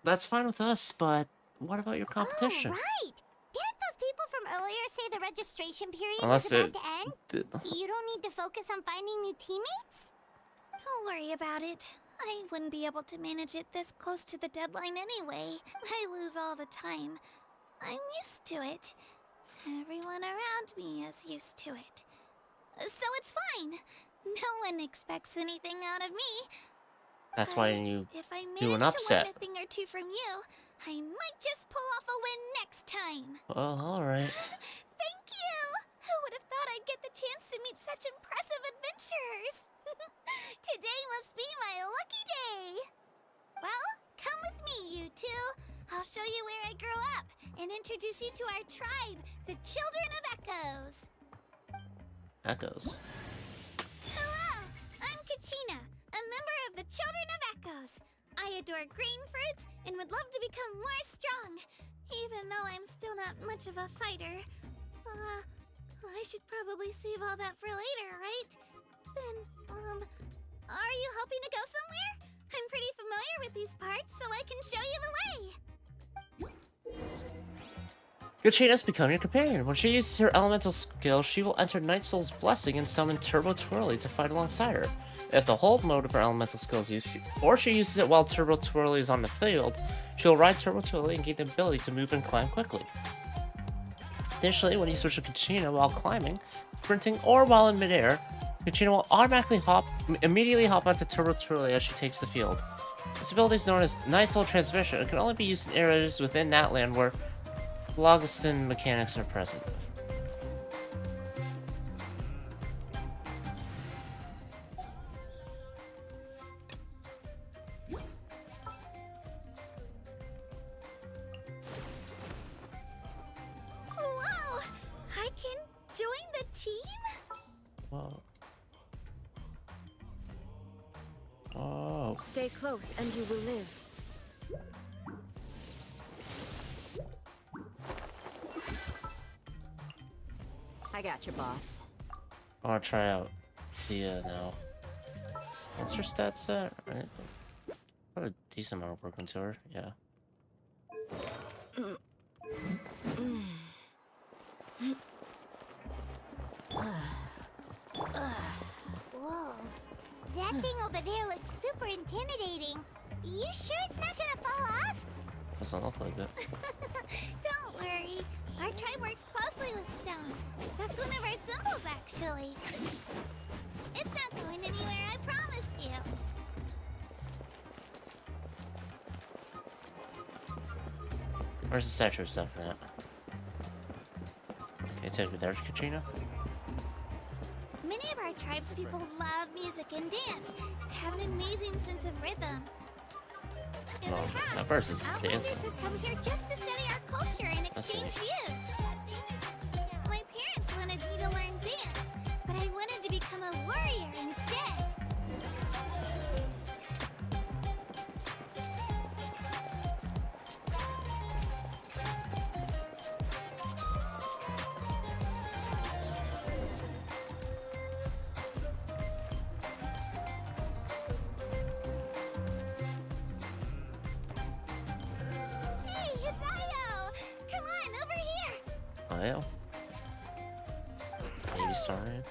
That's fine with us, but what about your competition? Oh, right! Didn't those people from earlier say the registration period Unless was about it to end? You don't need to focus on finding new teammates? Don't worry about it. I wouldn't be able to manage it this close to the deadline anyway. I lose all the time. I'm used to it. Everyone around me is used to it. So it's fine. No one expects anything out of me. That's why But you if I do an manage to upset. learn a thing or two from you, I might just pull off a win next time. Well, alright. Thank you! Who would have thought I'd get the chance to meet such impressive adventurers? Today must be my lucky day! Well, come with me, you two. I'll show you where I grew up and introduce you to our tribe, the Children of Echoes. Echoes. Hello, I'm Kachina, a member of the Children of Echoes. I adore green fruits and would love to become more strong, even though I'm still not much of a fighter. I should probably save all that for later, right? Then, are you hoping to go somewhere? I'm pretty familiar with these parts, so I can show you the way. Gachina's become your companion. When she uses her elemental skill, she will enter Night Soul's Blessing and summon Turbo Twirly to fight alongside her. If the hold mode of her elemental skill is used, or she uses it while Turbo Twirly is on the field, she'll ride Turbo Twirly and gain the ability to move and climb quickly. Additionally, when you switch to Kachina while climbing, sprinting, or while in midair, Kachina will immediately hop onto Turbo Twirly as she takes the field. This ability is known as Night Soul Transmission and can only be used in areas within Natlan where Phlogiston mechanics are present. Whoa! I can join the team? Whoa. Oh. Stay close and you will live. I got you, boss. I want to try out Thea now. What's her stats at? Right? Got a decent amount of work into her, yeah. Whoa. That thing over there looks super intimidating. You sure it's not gonna fall off? Doesn't look like it. Don't worry. Our tribe works closely with stone. That's one of our symbols, actually. It's not going anywhere, I promise you. Where's the statue of stuff at? Can you take me there, Kachina? Many of our tribespeople love music and dance and have an amazing sense of rhythm. In Well, the past, that person's outlanders dancing. have come here just to study our culture and exchange views. My parents wanted me to learn dance, but I wanted to become a warrior instead. Hey, Hisayo! Come on, over here! Oh, yeah. Maybe sorry.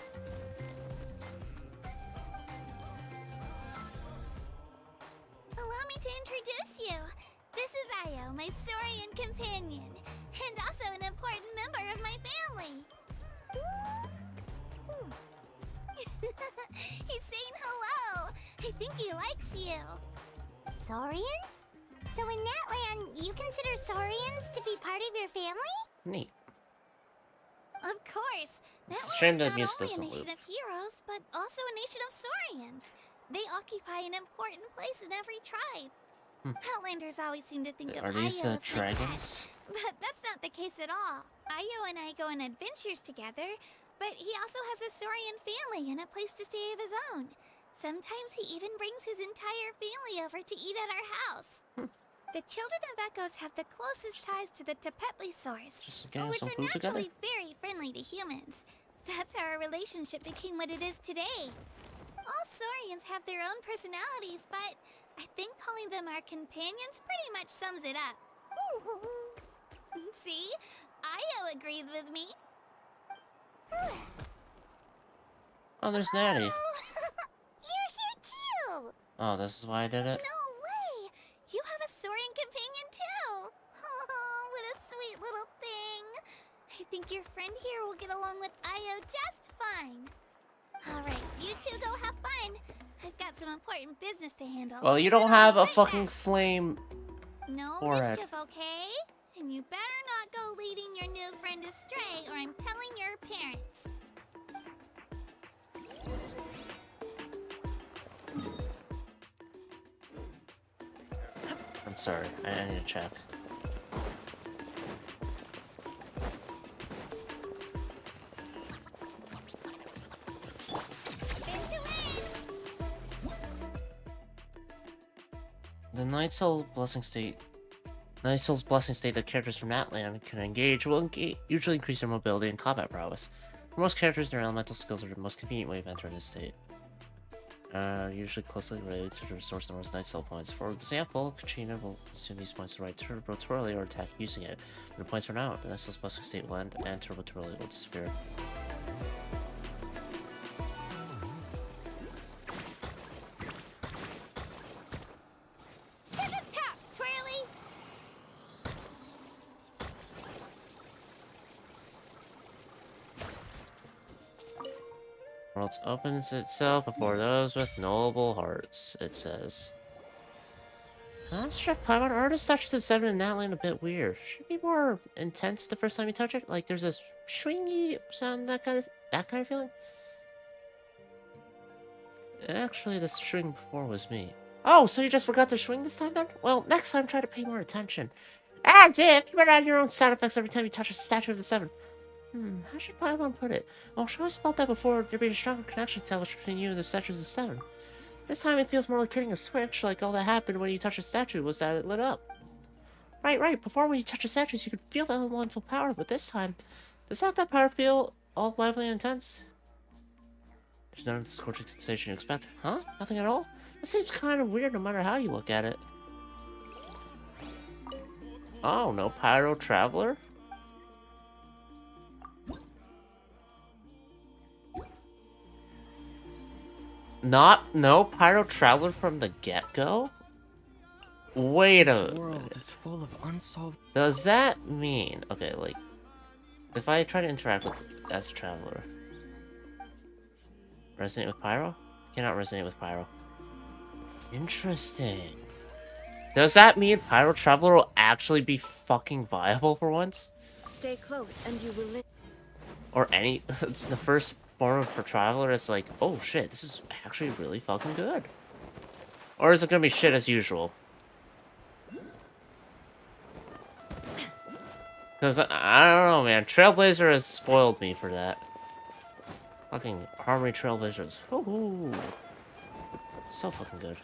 my Saurian companion, and also an important member of my family. He's saying hello. I think he likes you. Saurian? So in Natlan, you consider Saurians to be part of your family? Neat. Of course. It's a Natlan shame is that not music only a doesn't nation loop. of heroes, but also a nation of Saurians. They occupy an important place in every tribe. Outlanders always seem to think of Are Io these as my pet, dragons? but that's not the case at all. Io and I go on adventures together, but he also has a Saurian family and a place to stay of his own. Sometimes he even brings his entire family over to eat at our house. The children of Echoes have the closest ties to the Tepetli source, Just getting which some are food together? naturally very friendly to humans. That's how our relationship became what it is today. All Saurians have their own personalities, but I think calling them our companions pretty much sums it up. See? Io agrees with me. Oh, there's Natty. You're here too! Oh, this is why I did it? No way! You have a Saurian companion too! Oh, what a sweet little thing! I think your friend here will get along with Io just fine. Alright, you two go have fun. I've got some important business to handle. Well, you Then don't I'll have be a right fucking back. flame. No forehead. mischief, okay? And you better not go leading your new friend astray, or I'm telling your parents. I'm sorry, I need to check. The Night Soul Blessing State. Night Soul's Blessing State that characters from Natlan can engage will usually increase their mobility and combat prowess. For most characters, their elemental skills are the most convenient way of entering this state. Usually closely related to the resource known as Night Soul points. For example, Kachina will consume these points to ride Turbo Twirly or attack using it. When the points run out, the Night Soul's Blessing State will end and Turbo Twirly will disappear. To the top, Twirly! World opens itself before those with noble hearts, it says. Strip Paimon artist statues of 7 in Natlan a bit weird. Should be more intense the first time you touch it. Like there's a swingy sound, that kind of feeling. Actually, the swing before was me. Oh, so you just forgot to swing this time then? Well, next time try to pay more attention. As if you better add your own sound effects every time you touch a statue of the 7. How should Paimon put it? Well, she always felt that before there'd be a stronger connection established between you and the statues of 7. This time it feels more like hitting a switch, like all that happened when you touch a statue was that it lit up. Right. Before when you touch the statues, you could feel the elemental power, but this time, does that power feel all lively and intense? There's none of the scorching sensation you expect. Huh? Nothing at all? That seems kind of weird no matter how you look at it. Oh, no Pyro Traveler? No Pyro Traveler from the get-go? Wait a This world minute. is full of unsolved. Does that mean... Okay, like... If I try to interact with as a Traveler... Resonate with Pyro? Cannot resonate with Pyro. Interesting. Does that mean Pyro Traveler will actually be fucking viable for once? Stay close and you will live. Or any... It's the first form of Traveler, it's like, oh shit, this is actually really fucking good. Or is it gonna be shit as usual? Because, I don't know, man. Trailblazer has spoiled me for that. Fucking Harmony Trailblazers. Woohoo! So fucking good.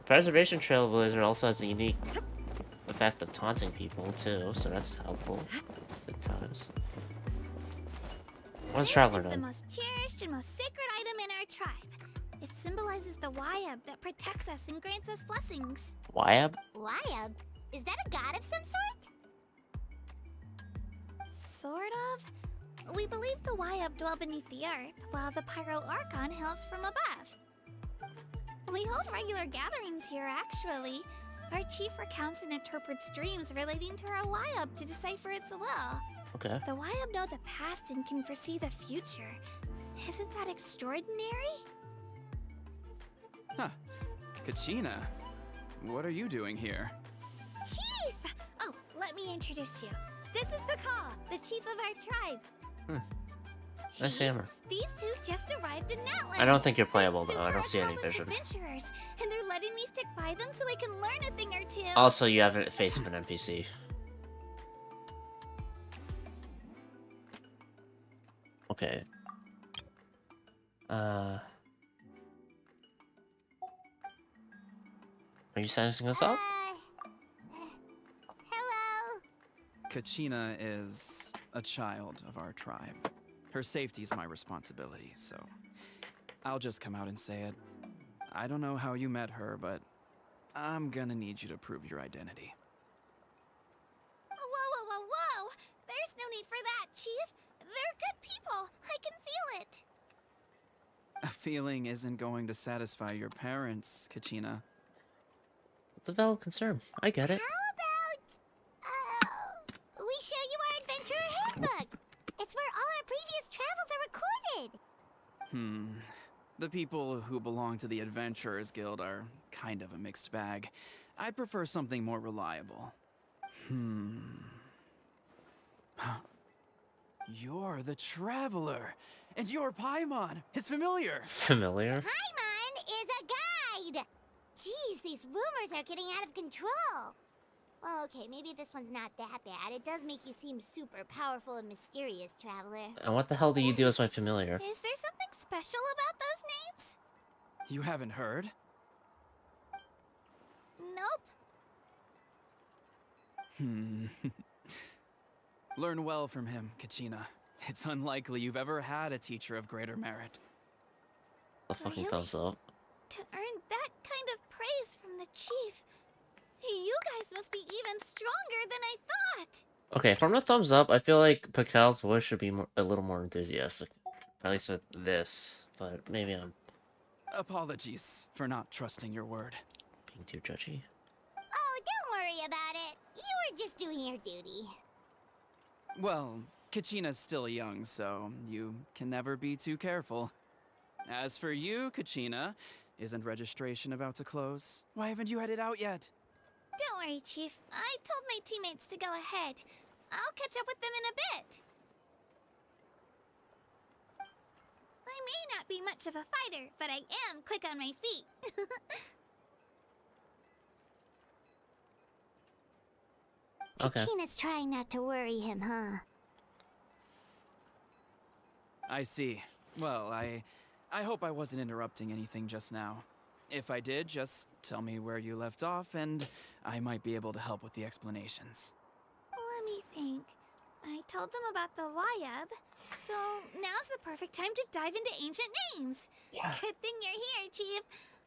Preservation Trailblazer also has a unique effect of taunting people, too, so that's helpful at times. What's Traveler This is the done? most cherished and most sacred item in our tribe. It symbolizes the Wayab that protects us and grants us blessings. Wyab? Wayab? Is that a god of some sort? Sort of. We believe the Wayab dwell beneath the earth, while the Pyro Archon hails from above. We hold regular gatherings here, actually. Our chief recounts and interprets dreams relating to our Wyab to decipher its will. Okay. The Wyab know the past and can foresee the future. Isn't that extraordinary? Huh. Kachina, what are you doing here? Chief! Oh, let me introduce you. This is Pakal, the chief of our tribe. Nice hammer. These two just arrived in Natlan. I don't think you're They're playable though. I super don't see any accomplished vision. adventurers, and they're letting me stick by them so I can learn a thing or two. Also, you have a face of an NPC. Okay. Are you sizing us up? Hello. Kachina is a child of our tribe. Her safety is my responsibility, so I'll just come out and say it. I don't know how you met her, but I'm gonna need you to prove your identity. Whoa. There's no need for that, Chief. They're good people. I can feel it. A feeling isn't going to satisfy your parents, Kachina. It's a valid concern. I get it. How about, we show you our adventurer handbook. It's where all our previous travels are recorded. The people who belong to the Adventurers Guild are kind of a mixed bag. I'd prefer something more reliable. You're the Traveler, and your Paimon is familiar. Familiar? Paimon is a guide. Jeez, these rumors are getting out of control. Well, okay, maybe this one's not that bad. It does make you seem super powerful and mysterious, Traveler. And what the hell do you do as my familiar? Is there something special about those names? You haven't heard? Nope. Learn well from him, Kachina. It's unlikely you've ever had a teacher of greater merit. A fucking Really? thumbs up. To earn that kind of praise from the chief, you guys must be even stronger than I thought. Okay, from the thumbs up, I feel like Pakal's voice should be a little more enthusiastic. At least with this, but maybe I'm Apologies for not trusting your word. being too judgy. Oh, don't worry about it. You were just doing your duty. Well, Kachina's still young, so you can never be too careful. As for you, Kachina, isn't registration about to close? Why haven't you headed out yet? Don't worry, Chief. I told my teammates to go ahead. I'll catch up with them in a bit. I may not be much of a fighter, but I am quick on my feet. Okay. Kachina's trying not to worry him, huh? I see. Well, I hope I wasn't interrupting anything just now. If I did, just tell me where you left off, and I might be able to help with the explanations. Let me think. I told them about the Wyab, so now's the perfect time to dive into ancient names. Yeah. Good thing you're here, Chief.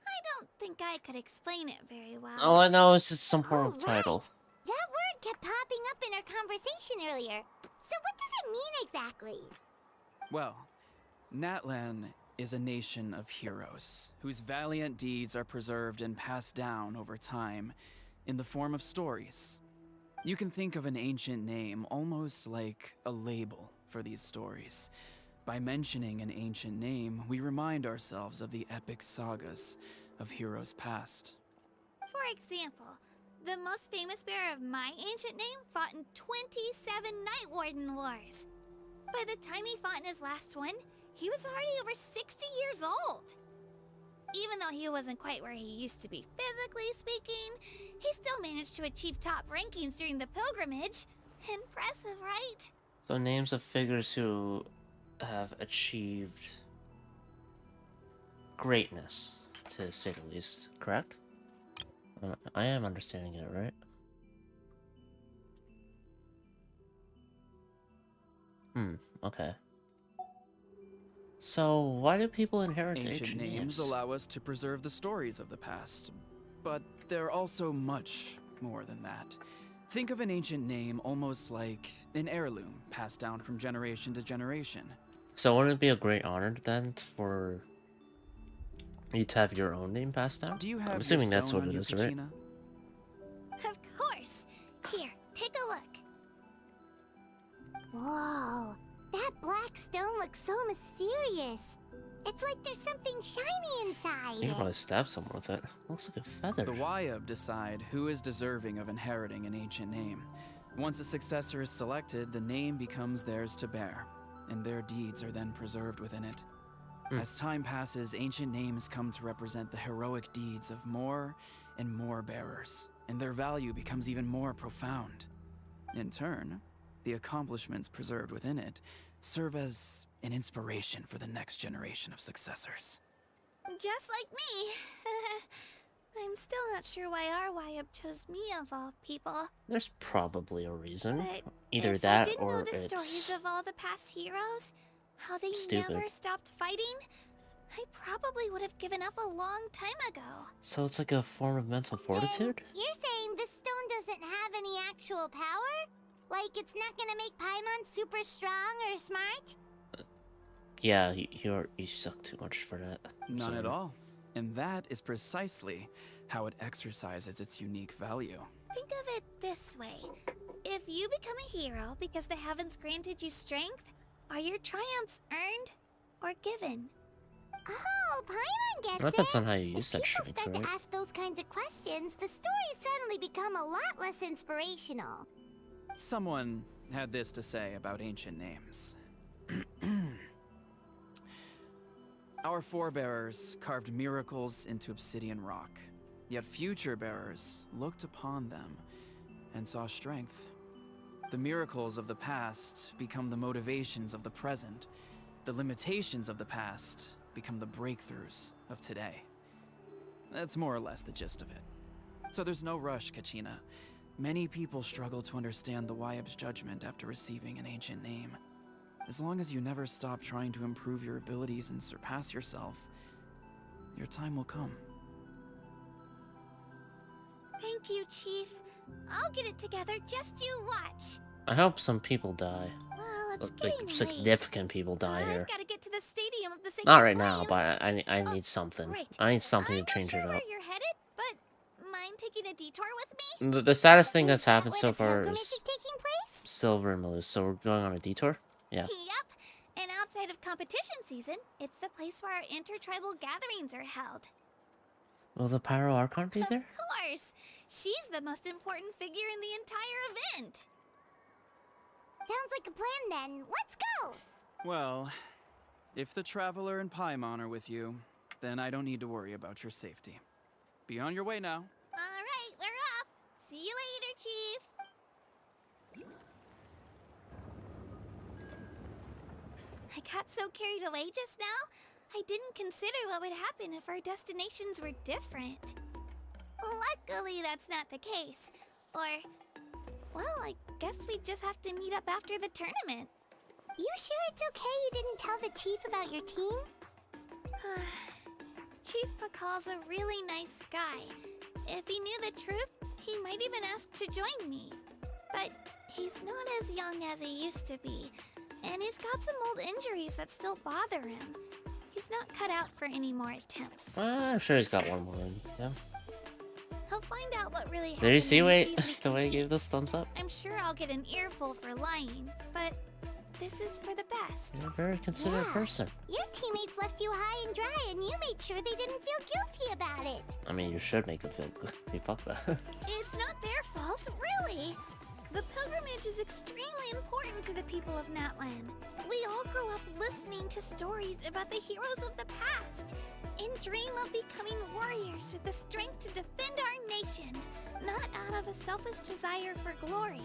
I don't think I could explain it very well. All I know is it's some form of Alright. title. That word kept popping up in our conversation earlier. So what does it mean exactly? Well, Natlan is a nation of heroes whose valiant deeds are preserved and passed down over time in the form of stories. You can think of an ancient name almost like a label for these stories. By mentioning an ancient name, we remind ourselves of the epic sagas of heroes past. For example, the most famous bearer of my ancient name fought in 27 Night Warden Wars. By the time he fought in his last one, he was already over 60 years old. Even though he wasn't quite where he used to be physically speaking, he still managed to achieve top rankings during the pilgrimage. Impressive, right? So names of figures who have achieved greatness, to say the least, correct? I am understanding it, right? Okay. So, why do people inherit Ancient names allow us to preserve the stories of the past, but they're also much more than that. Think of an ancient name almost like an heirloom passed down from generation to generation. So wouldn't it be a great honor then for You'd have your own name passed down? Do you have I'm your assuming that's stone what on it you, is, right? Kachina? Of course. Here, take a look. Whoa, that black stone looks so mysterious. It's like there's something shiny inside. You can probably stab someone with it. Looks like a feather. The Wayab decide who is deserving of inheriting an ancient name. Once a successor is selected, the name becomes theirs to bear, and their deeds are then preserved within it. As time passes, ancient names come to represent the heroic deeds of more and more bearers, and their value becomes even more profound. In turn, the accomplishments preserved within it serve as an inspiration for the next generation of successors. Just like me. I'm still not sure why our Wayab chose me of all people. There's probably a reason. But Either if that I didn't or know the it's stories of all the past heroes, how they stupid. never stopped fighting, I probably would have given up a long time ago. So it's like a form of mental fortitude? You're saying this stone doesn't have any actual power? Like it's not gonna make Paimon super strong or smart? Yeah, you suck too much for that. None Sorry. at all. And that is precisely how it exercises its unique value. Think of it this way. If you become a hero because the heavens granted you strength, are your triumphs earned or given? Oh, Paimon gets That it. depends on how you use If that people strength, start right? to ask those kinds of questions, the stories suddenly become a lot less inspirational. Someone had this to say about ancient names. Our forebears carved miracles into obsidian rock, yet future bearers looked upon them and saw strength. The miracles of the past become the motivations of the present. The limitations of the past become the breakthroughs of today. That's more or less the gist of it. So there's no rush, Kachina. Many people struggle to understand the Wayab's judgment after receiving an ancient name. As long as you never stop trying to improve your abilities and surpass yourself, your time will come. Thank you, Chief. I'll get it together, just you watch. I hope some people die. Well, it's Like, getting late. significant people die here. I've got to get to the stadium of the Sacred Not right now, Flame. but I need something. Right. I need something I'm to change not it sure up. where you're headed, but mind taking a detour with me? The saddest thing Is that's that happened where so the far pilgrimage is is taking place? Silver and Malus, so we're going on a detour? Yeah. Yep. And outside of competition season, it's the place where our intertribal gatherings are held. Will the Pyro Archon be there? Of course. She's the most important figure in the entire event. Sounds like a plan then. Let's go! Well, if the Traveler and Paimon are with you, then I don't need to worry about your safety. Be on your way now. All right, we're off. See you later, Chief. I got so carried away just now, I didn't consider what would happen if our destinations were different. Luckily, that's not the case. Or, well, I guess we just have to meet up after the tournament. You sure it's okay you didn't tell the chief about your team? Chief Pakal's a really nice guy. If he knew the truth, he might even ask to join me. But he's not as young as he used to be, and he's got some old injuries that still bother him. He's not cut out for any more attempts. I'm sure he's got one more in. Yeah. He'll find out what really happened. Did you see when he wait sees me the way he compete. gave this thumbs up? I'm sure I'll get an earful for lying, but this is for the best. You're a very considerate Yeah. person. Your teammates left you high and dry and you made sure they didn't feel guilty about it. I mean, you should make him feel good. Fuck that. It's not their fault, really. The pilgrimage is extremely important to the people of Natlan. We all grow up listening to stories about the heroes of the past and dream of becoming warriors with the strength to defend our nation, not out of a selfish desire for glory,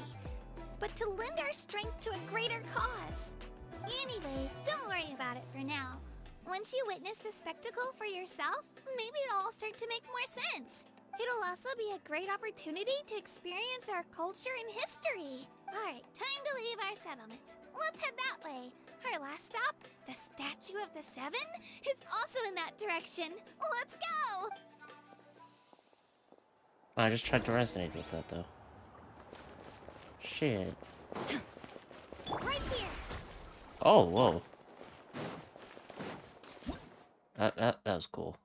but to lend our strength to a greater cause. Anyway, don't worry about it for now. Once you witness the spectacle for yourself, maybe it'll all start to make more sense. It'll also be a great opportunity to experience our culture and history. Alright, time to leave our settlement. Let's head that way. Our last stop, the Statue of the Seven, is also in that direction. Let's go! I just tried to resonate with that though. Shit. Right here! Oh, whoa. That was cool.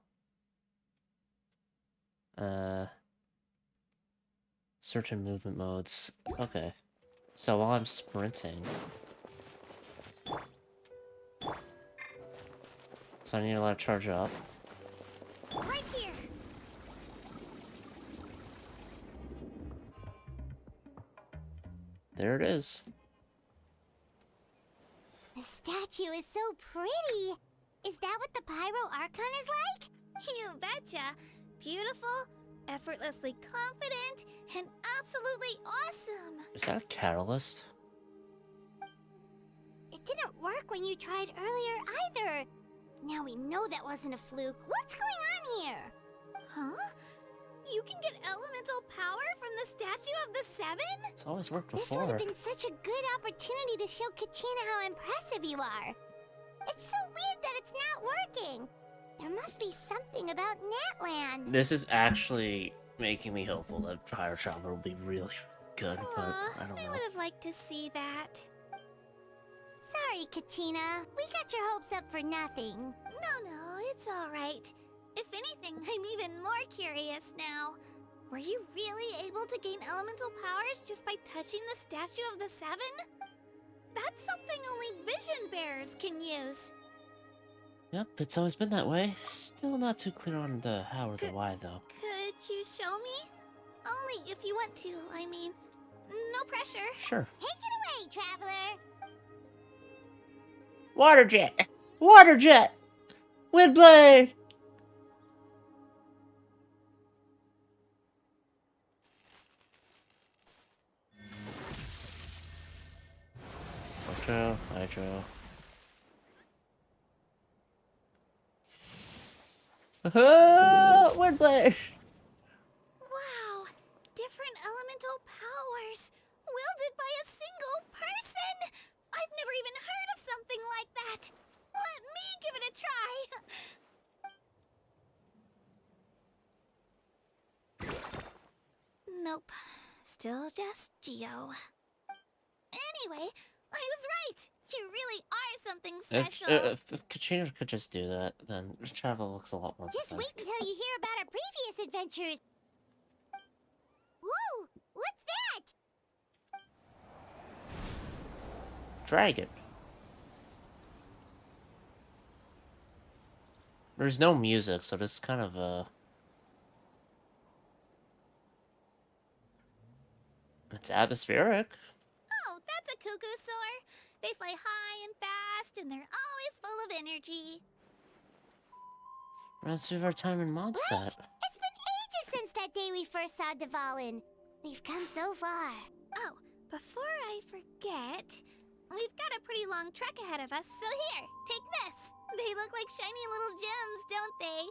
Certain movement modes. Okay. So while I'm sprinting... So I need to let it charge up. Right here. There it is. The statue is so pretty. Is that what the Pyro Archon is like? You betcha. Beautiful, effortlessly confident, and absolutely awesome. Is that a catalyst? It didn't work when you tried earlier either. Now we know that wasn't a fluke. What's going on here? Huh? You can get elemental power from the Statue of the Seven? It's always worked This would before. have been such a good opportunity to show Katina how impressive you are. It's so weird that it's not working. There must be something about Natlan. This is actually making me hopeful that Fire Chopper will be really good, but I don't I know. would have liked to see that. Sorry, Katina. We got your hopes up for nothing. No, it's alright. If anything, I'm even more curious now. Were you really able to gain elemental powers just by touching the Statue of the Seven? That's something only vision bearers can use. Yep, it's always been that way. Still not too clear on the how or the why, though. Could you show me? Only if you want to, I mean. No pressure. Sure. Take it away, traveler. Water jet! Water jet! Windblade! Hydro. Windblade! Wow, different elemental powers, wielded by a single person! I've never even heard of something like that! Let me give it a try! Nope, still just Geo. Anyway, I was right! You really are something special! If Katrina could just do that, then travel looks a lot more Just wait pathetic. until you hear about our previous adventures. Ooh, what's that? Dragon. There's no music, so this is kind of it's atmospheric. Oh, that's a cuckoo soar. They fly high and fast, and they're always full of energy. Reminds me of our time in Mondstadt. It's been ages since that day we first saw Dvalin. We've come so far. Oh, before I forget, we've got a pretty long trek ahead of us, so here, take this. They look like shiny little gems, don't they?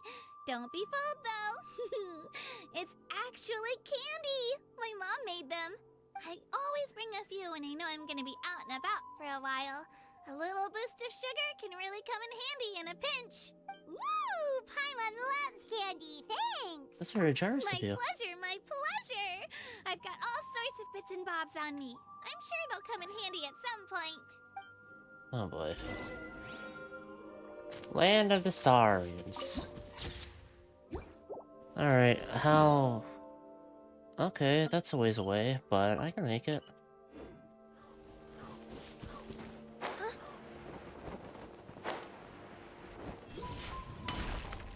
Don't be fooled, though. It's actually candy. My mom made them. I always bring a few when I know I'm gonna be out and about for a while. A little boost of sugar can really come in handy in a pinch. Woo! Paimon loves candy. Thanks. That's very generous My of you. pleasure, my pleasure. I've got all sorts of bits and bobs on me. I'm sure they'll come in handy at some point. Oh boy. Land of the Saurians. Alright, how... Okay, that's a ways away, but I can make it.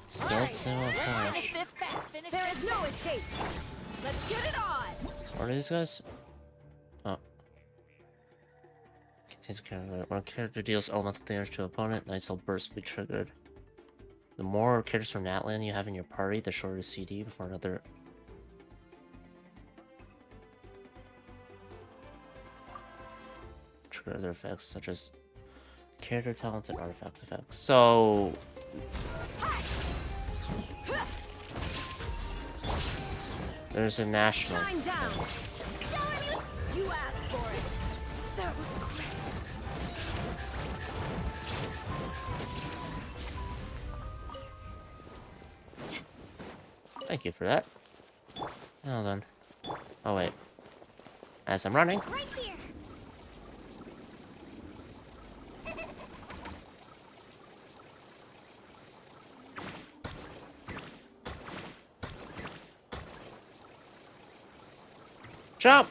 Still single flash. There is no escape. Let's get it on. What are these guys? Oh. When a character deals elemental damage to an opponent, Night Soul Burst will be triggered. The more characters from Natlan you have in your party, the shorter the CD before another... trigger other effects, such as character talents and artifact effects. So... there's a national. Shine down. You asked for it. That was quick. Thank you for that. Now then. Oh wait. As I'm running. Right here. Jump!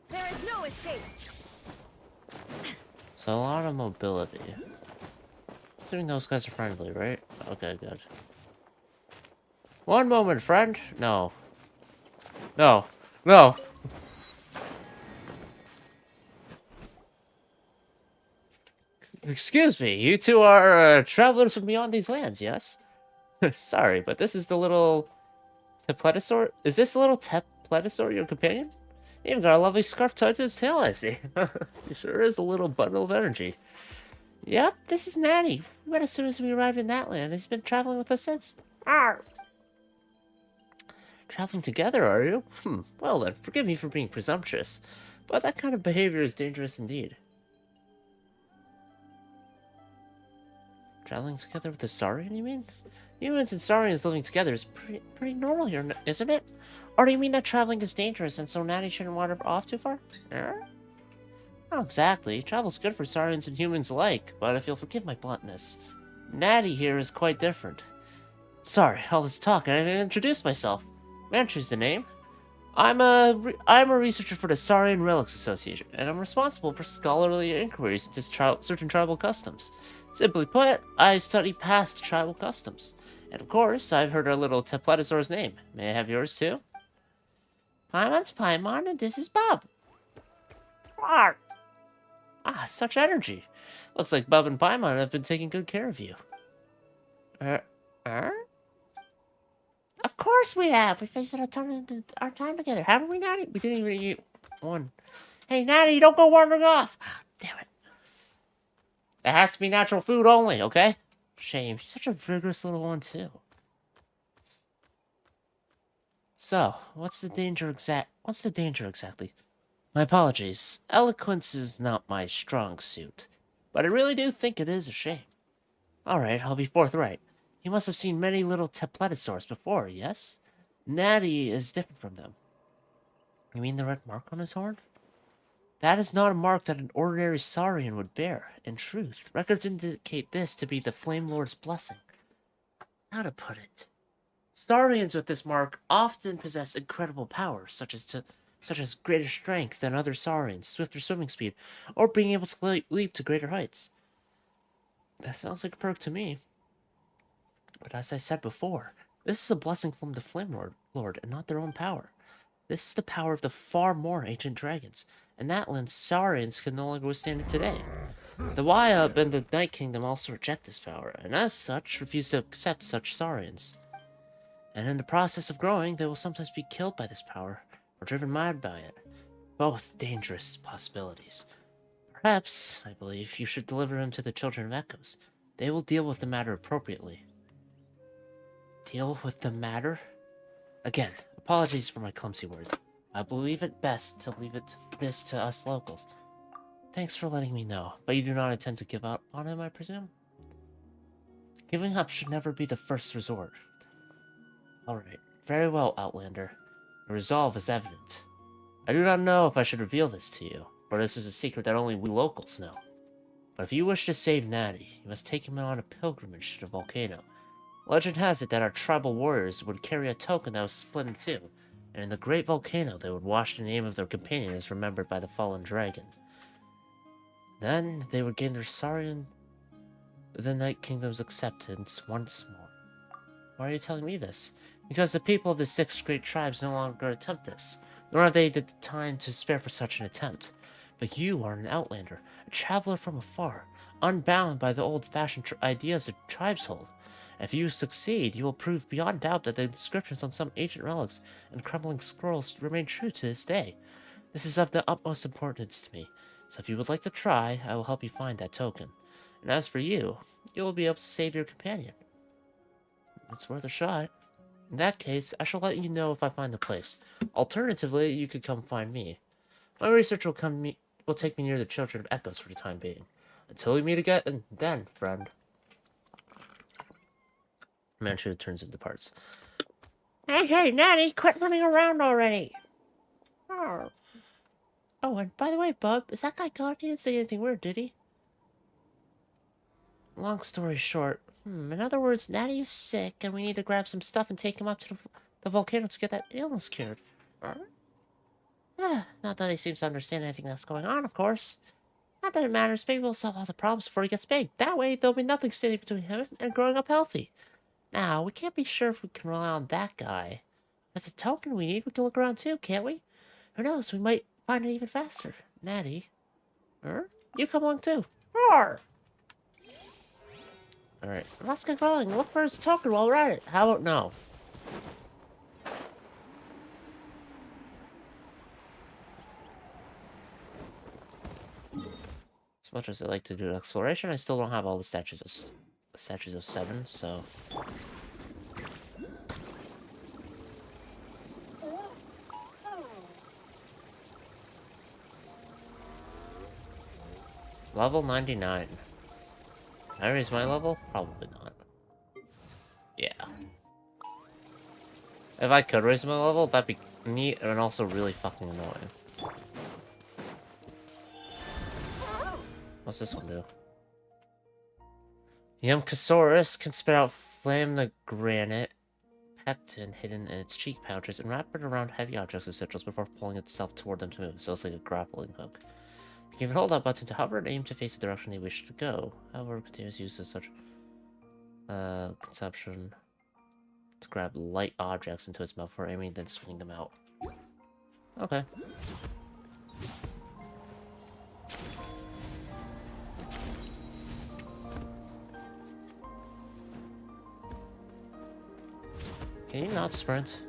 There is no escape. So a lot of mobility. Assuming those guys are friendly, right? Okay, good. One moment, friend. No. No. No. Excuse me, you two are travelers from beyond these lands, yes? Sorry, but this is the little Tepletosaur. Is this the little Tepletosaur your companion? You even got a lovely scarf tied to his tail, I see. He sure is a little bundle of energy. Yep, this is Natty. We met as soon as we arrived in Natlan. He's been traveling with us since. Arr! Traveling together, are you? Well then, forgive me for being presumptuous, but that kind of behavior is dangerous indeed. Traveling together with a Saurian, you mean? Humans and Saurians living together is pretty normal here, isn't it? Or do you mean that traveling is dangerous and so Natty shouldn't wander off too far? Not exactly. Travel's good for Saurians and humans alike, but if you'll forgive my bluntness, Natty here is quite different. Sorry, all this talk, I didn't even introduce myself. May I choose the name? I'm a researcher for the Saurian Relics Association, and I'm responsible for scholarly inquiries into certain tribal customs. Simply put, I study past tribal customs. And of course, I've heard our little Tepletosaur's name. May I have yours too? Paimon's Paimon, and this is Bob. Arr! Ah, such energy. Looks like Bub and Paimon have been taking good care of you. Of course we have. We wasted a ton of our time together, haven't we, Natty? We didn't even eat one. Hey, Natty, don't go wandering off. Damn it. It has to be natural food only, okay? Shame. He's such a vigorous little one, too. So, what's the danger exactly? My apologies. Eloquence is not my strong suit. But I really do think it is a shame. Alright, I'll be forthright. You must have seen many little Tepletosaurs before, yes? Natty is different from them. You mean the red mark on his horn? That is not a mark that an ordinary Saurian would bear. In truth, records indicate this to be the Flame Lord's blessing. How to put it? Saurians with this mark often possess incredible powers, such as greater strength than other Saurians, swifter swimming speed, or being able to leap to greater heights. That sounds like a perk to me. But as I said before, this is a blessing from the Flame Lord and not their own power. This is the power of the far more ancient dragons, and Natlan's Saurians can no longer withstand it today. The Waiab and the Night Kingdom also reject this power, and as such, refuse to accept such Saurians. And in the process of growing, they will sometimes be killed by this power, or driven mad by it. Both dangerous possibilities. Perhaps, I believe, you should deliver him to the Children of Echoes. They will deal with the matter appropriately. Deal with the matter? Again, apologies for my clumsy words. I believe it best to leave this to us locals. Thanks for letting me know, but you do not intend to give up on him, I presume? Giving up should never be the first resort. Alright, very well, Outlander. Your resolve is evident. I do not know if I should reveal this to you, for this is a secret that only we locals know. But if you wish to save Natty, you must take him on a pilgrimage to the volcano. Legend has it that our tribal warriors would carry a token that was split in two, and in the great volcano they would wash the name of their companion as remembered by the fallen dragon. Then they would gain their Saurian, the Night Kingdom's acceptance once more. Why are you telling me this? Because the people of the 6 great tribes no longer attempt this, nor have they the time to spare for such an attempt. But you are an outlander, a traveler from afar, unbound by the old-fashioned ideas that tribes hold. If you succeed, you will prove beyond doubt that the inscriptions on some ancient relics and crumbling scrolls remain true to this day. This is of the utmost importance to me, so if you would like to try, I will help you find that token. And as for you, you will be able to save your companion. It's worth a shot. In that case, I shall let you know if I find the place. Alternatively, you could come find me. My research will take me near the Children of Echoes for the time being. Until we meet again, and then, friend. Manchu turns and departs. Hey, Natty, quit running around already! Oh, and by the way, Bub, is that guy gone? He didn't say anything weird, did he? long story short, in other words, Natty is sick, and we need to grab some stuff and take him up to the volcano to get that illness cured. Not that he seems to understand anything that's going on, of course. Not that it matters. Maybe we'll solve all the problems before he gets big. That way, there'll be nothing standing between him and growing up healthy. Now, we can't be sure if we can rely on that guy. If it's a token we need, we can look around too, can't we? Who knows? We might find it even faster. Natty. You come along too. Roar! Alright, let's get going. Look for his token while we're at it. How about no? As much as I like to do exploration, I still don't have all the statues of 7, so... Level 99. Can I raise my level? Probably not. Yeah. If I could raise my level, that'd be neat and also really fucking annoying. What's this one do? Yumkasaurus can spit out flame the granite peptin hidden in its cheek pouches and wrap it around heavy objects and sigils before pulling itself toward them to move, so it's like a grappling hook. You can hold that button to hover and aim to face the direction you wish to go. However, continuous use of such conception to grab light objects into its mouth for aiming, then swinging them out. Okay. Can you not sprint?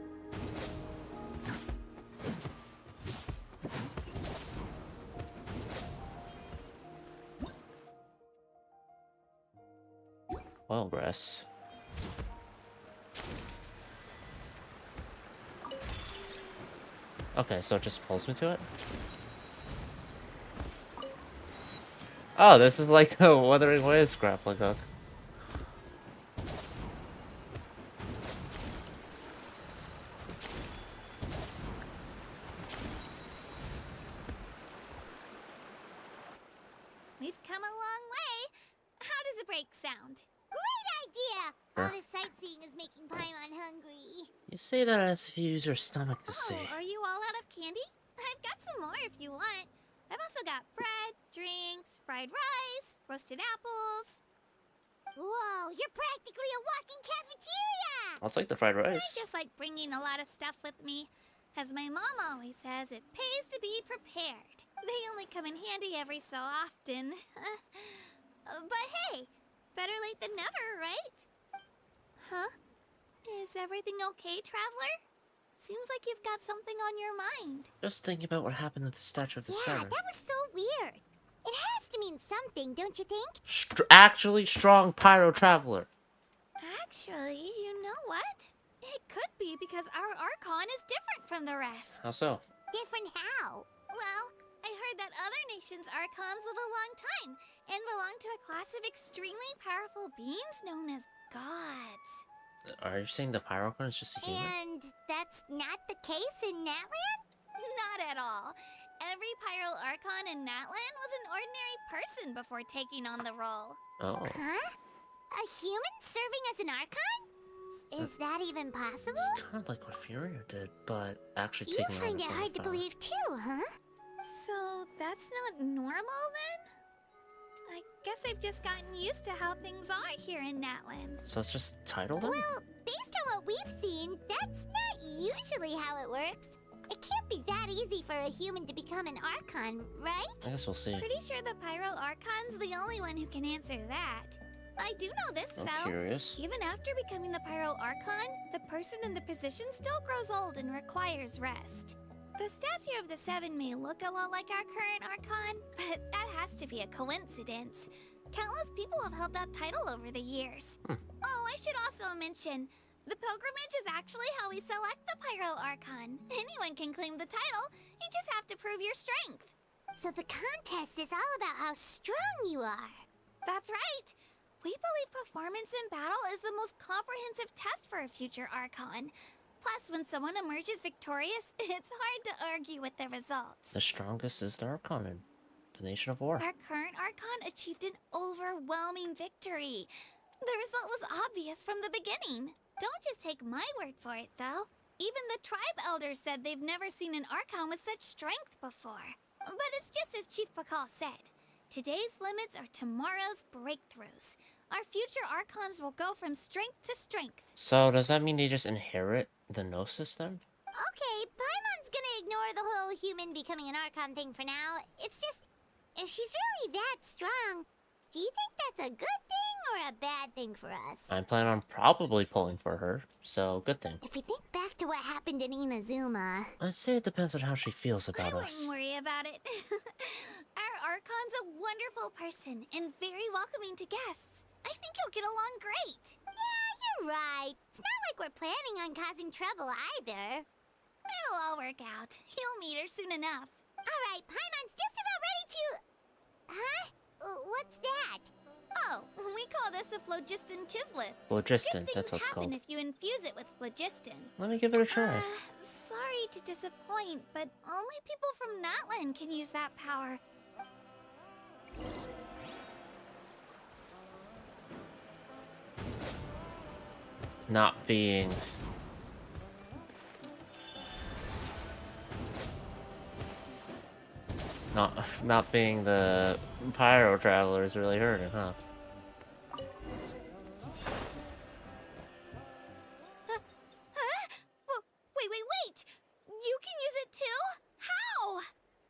Well, grass. Okay, so it just pulls me to it? Oh, this is like a Wuthering Waves grappling hook. We've come a long way. How does a break sound? Great idea! All this sightseeing is making Paimon hungry. You say that as if you use your stomach to say. Are you all out of candy? I've got some more if you want. I've also got bread, drinks, fried rice, roasted apples. Whoa, you're practically a walking cafeteria! I'll take the fried rice. I just like bringing a lot of stuff with me. As my mom always says, it pays to be prepared. They only come in handy every so often. But hey, better late than never, right? Huh? Is everything okay, Traveler? Seems like you've got something on your mind. Just thinking about what happened with the Statue of the Seven. That was so weird. It has to mean something, don't you think? Actually strong pyro traveler. Actually, you know what? It could be because our Archon is different from the rest. How so? Different how? Well, I heard that other nations' Archons live a long time and belong to a class of extremely powerful beings known as gods. Are you saying the Pyrocon is just a human? And that's not the case in Natlan? Not at all. Every Pyro Archon in Natlan was an ordinary person before taking on the role. Oh. Huh? A human serving as an Archon? Is that even possible? It's kind of like what Furia did, but actually You taking on find the it form hard of to power. believe too, huh? So that's not normal then? I guess I've just gotten used to how things are here in Natlan. So it's just the title then? Well, based on what we've seen, that's not usually how it works. It can't be that easy for a human to become an Archon, right? I guess we'll see. Pretty sure the Pyro Archon's the only one who can answer that. I do know this, I'm though. curious. Even after becoming the Pyro Archon, the person in the position still grows old and requires rest. The Statue of the Seven may look a lot like our current Archon, but that has to be a coincidence. Countless people have held that title over the years. Oh, I should also mention, the pilgrimage is actually how we select the Pyro Archon. Anyone can claim the title, you just have to prove your strength. So the contest is all about how strong you are. That's right. We believe performance in battle is the most comprehensive test for a future Archon. Plus, when someone emerges victorious, it's hard to argue with the results. The strongest is the Archon in The Nation of War. Our current Archon achieved an overwhelming victory. The result was obvious from the beginning. Don't just take my word for it, though. Even the tribe elders said they've never seen an Archon with such strength before. But it's just as Chief Pakal said. Today's limits are tomorrow's breakthroughs. Our future Archons will go from strength to strength. So does that mean they just inherit the Gnosis then? Okay, Paimon's gonna ignore the whole human becoming an Archon thing for now. It's just, if she's really that strong, do you think that's a good thing or a bad thing for us? I plan on probably pulling for her, so good thing. If we think back to what happened in Inazuma... I'd say it depends on how she feels about I us. wouldn't worry about it. Our Archon's a wonderful person and very welcoming to guests. I think you'll get along great. Yeah, you're right. It's not like we're planning on causing trouble either. It'll all work out. You'll meet her soon enough. Alright, Paimon's just about ready to... Huh? What's that? Oh, we call this a phlogiston chislet. Phlogiston, Good that's things what it's happen called. if you infuse it with phlogiston. Let me give it a try. Sorry to disappoint, but only people from Natlan can use that power. Not being... Not being the pyro traveler is really hurting, huh? Wait! You can use it too? How?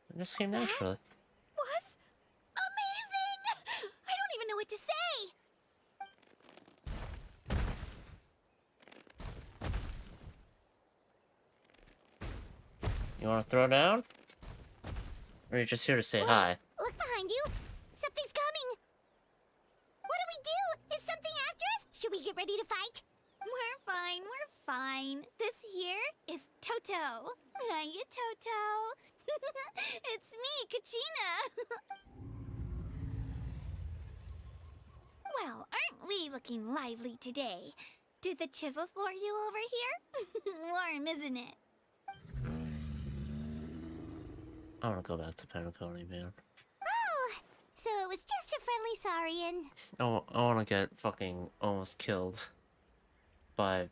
It just came naturally. Was amazing! I don't even know what to say! You want to throw down? Or are you just here to say hi? Look behind you. Something's coming. What do? Is something after us? Should we get ready to fight? We're fine. This here is Toto. Hiya, Toto. It's me, Kachina. Well, aren't we looking lively today? Did the chisel lure you over here? Warm, isn't it? I want to go back to Penacony, man. Oh, so it was just a friendly saurian. I want to get fucking almost killed by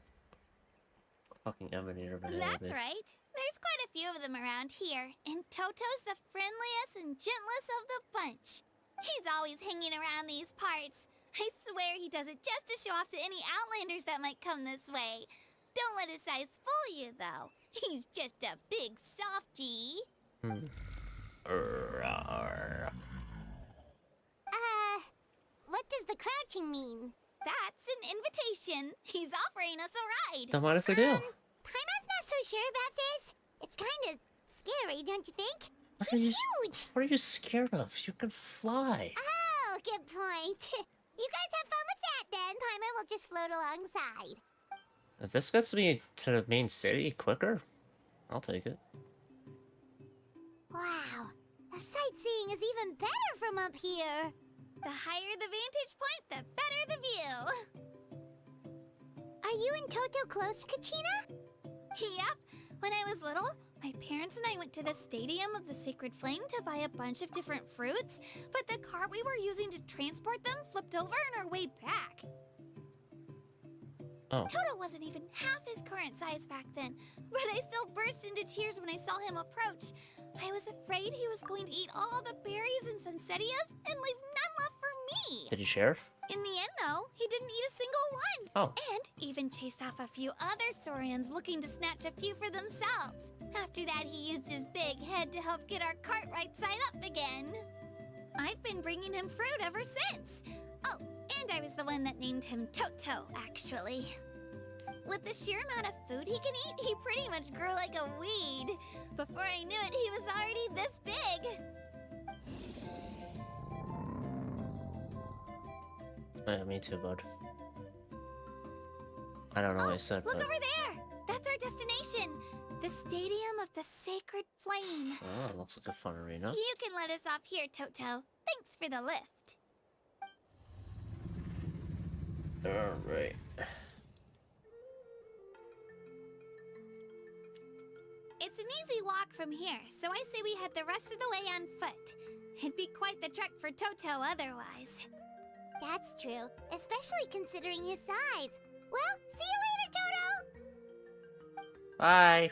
fucking Emanator banana. That's right. There's quite a few of them around here, and Toto's the friendliest and gentlest of the bunch. He's always hanging around these parts. I swear he does it just to show off to any Outlanders that might come this way. Don't let his size fool you, though. He's just a big softie. What does the crouching mean? That's an invitation. He's offering us a ride. Don't mind if we do. Paimon's not so sure about this. It's kind of scary, don't you think? He's huge! What are you scared of? You can fly. Oh, good point. You guys have fun with that then. Paimon will just float alongside. If this gets me to the main city quicker, I'll take it. Wow, the sightseeing is even better from up here. The higher the vantage point, the better the view. Are you and Toto close, Kachina? Yep. When I was little, my parents and I went to the Stadium of the Sacred Flame to buy a bunch of different fruits, but the cart we were using to transport them flipped over on our way back. Oh. Toto wasn't even half his current size back then, but I still burst into tears when I saw him approach. I was afraid he was going to eat all the berries and sunsettias and leave none left for me. Did you share? In the end, though, he didn't eat a single one. Oh. And even chased off a few other Saurians looking to snatch a few for themselves. After that, he used his big head to help get our cart right side up again. I've been bringing him fruit ever since. Oh, and I was the one that named him Toto, actually. With the sheer amount of food he can eat, he pretty much grew like a weed. Before I knew it, he was already this big. Yeah, me too, bud. I don't know what I said, Look but... over there! That's our destination! The Stadium of the Sacred Flame. Oh, looks like a fun arena. You can let us off here, Toto. Thanks for the lift. Alright. It's an easy walk from here, so I say we head the rest of the way on foot. It'd be quite the trek for Toto otherwise. That's true, especially considering his size. Well, see you later, Toto! Bye.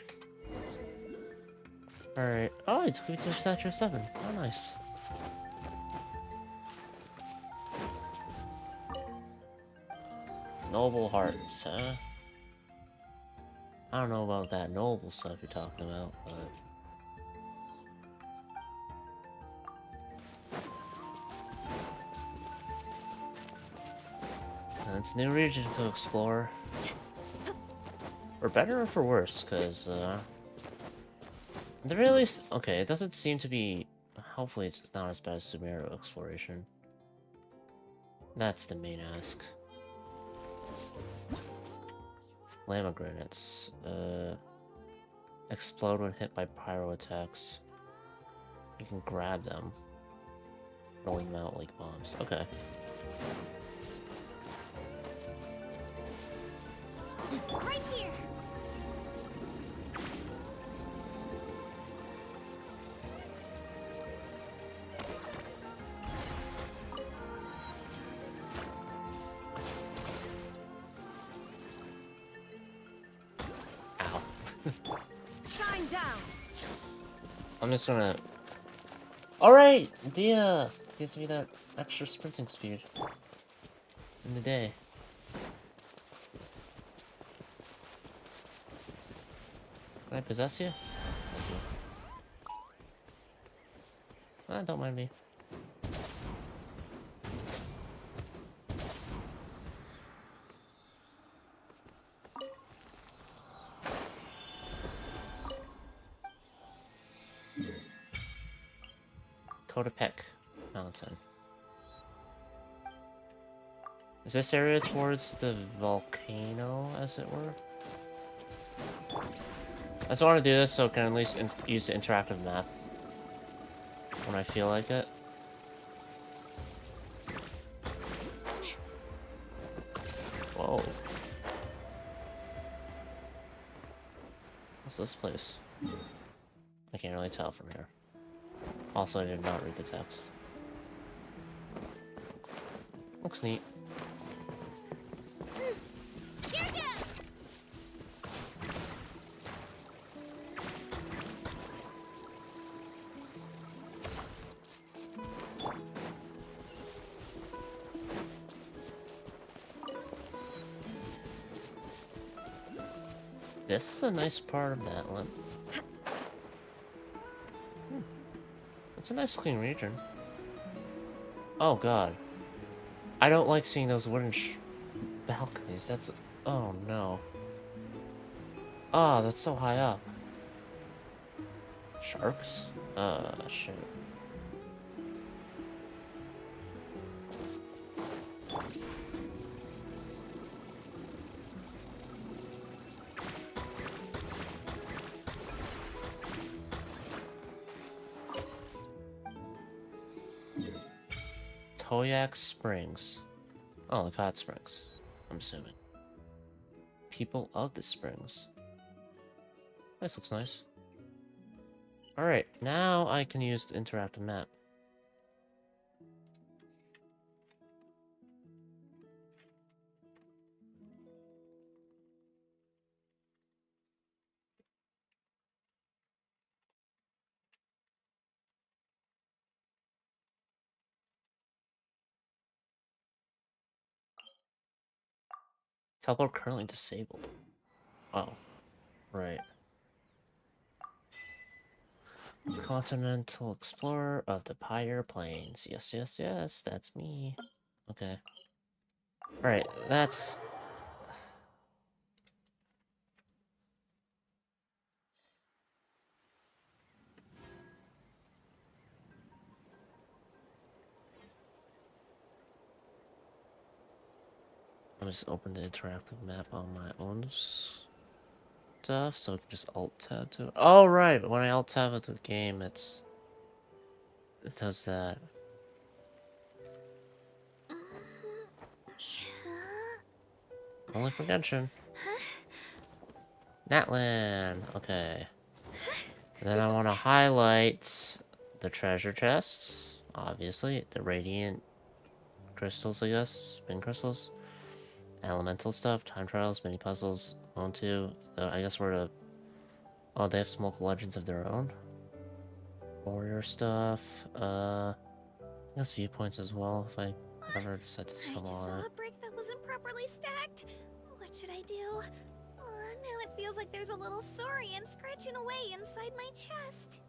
Alright. Oh, it's Creature Stature 7. Oh, nice. Noble hearts, huh? I don't know about that noble stuff you're talking about, but... It's new region to explore. For better or for worse, because, the really... Okay, it doesn't seem to be... Hopefully it's not as bad as Sumeru exploration. That's the main ask. Flamagranates. Explode when hit by pyro attacks. You can grab them. Rolling them out like bombs. Okay. Right here! Ow. Shine down. I'm just gonna... Alright! Dia gives me that extra sprinting speed. In the day. Can I possess you? Thank you. Ah, don't mind me. Kotapek Mountain. Is this area towards the volcano, as it were? I just want to do this so I can at least use the interactive map when I feel like it. Whoa. What's this place? I can't really tell from here. Also, I did not read the text. Looks neat. This is a nice part of Natlan. It's a nice looking region. Oh god. I don't like seeing those wooden balconies. That's... Oh no. Oh, that's so high up. Sharks? Shit. Toyak Springs. Oh, like hot springs, I'm assuming. People of the springs. This looks nice. Alright, now I can use the interactive map. Teleport currently disabled. Oh, right. Continental Explorer of the Pyre Plains. Yes, yes, yes, that's me. Okay. Alright, that's... I'll just open the interactive map on my own stuff, so I can just alt-tab to it. Oh, right! When I alt-tab with the game, it does that. Only for Genshin. Natlan! Okay. And then I want to highlight the treasure chests. obviously. The radiant crystals, I guess. Spin crystals. Elemental stuff. Time trials. Mini puzzles. 1, 2. I guess we're to... Oh, they have some local legends of their own. Warrior stuff. I guess viewpoints as well, if I ever decide to I just stumble saw on it. a brick that wasn't properly stacked. What should I do? Now it feels like there's a little saurian scratching away inside my chest.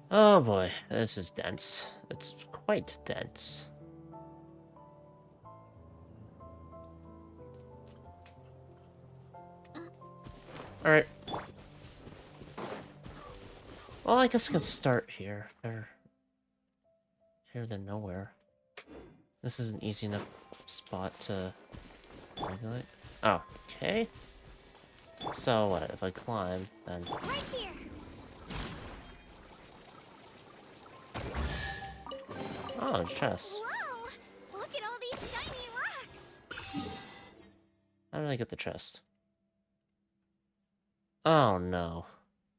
Oh boy, this is dense. It's quite dense. Alright. Well, I guess I can start here. Better here than nowhere. This is an easy enough spot to regulate. Oh, okay. So what? If I climb, then... Right here. Oh, there's chests. Whoa! Look at all these shiny rocks. How did I get the chest? Oh no.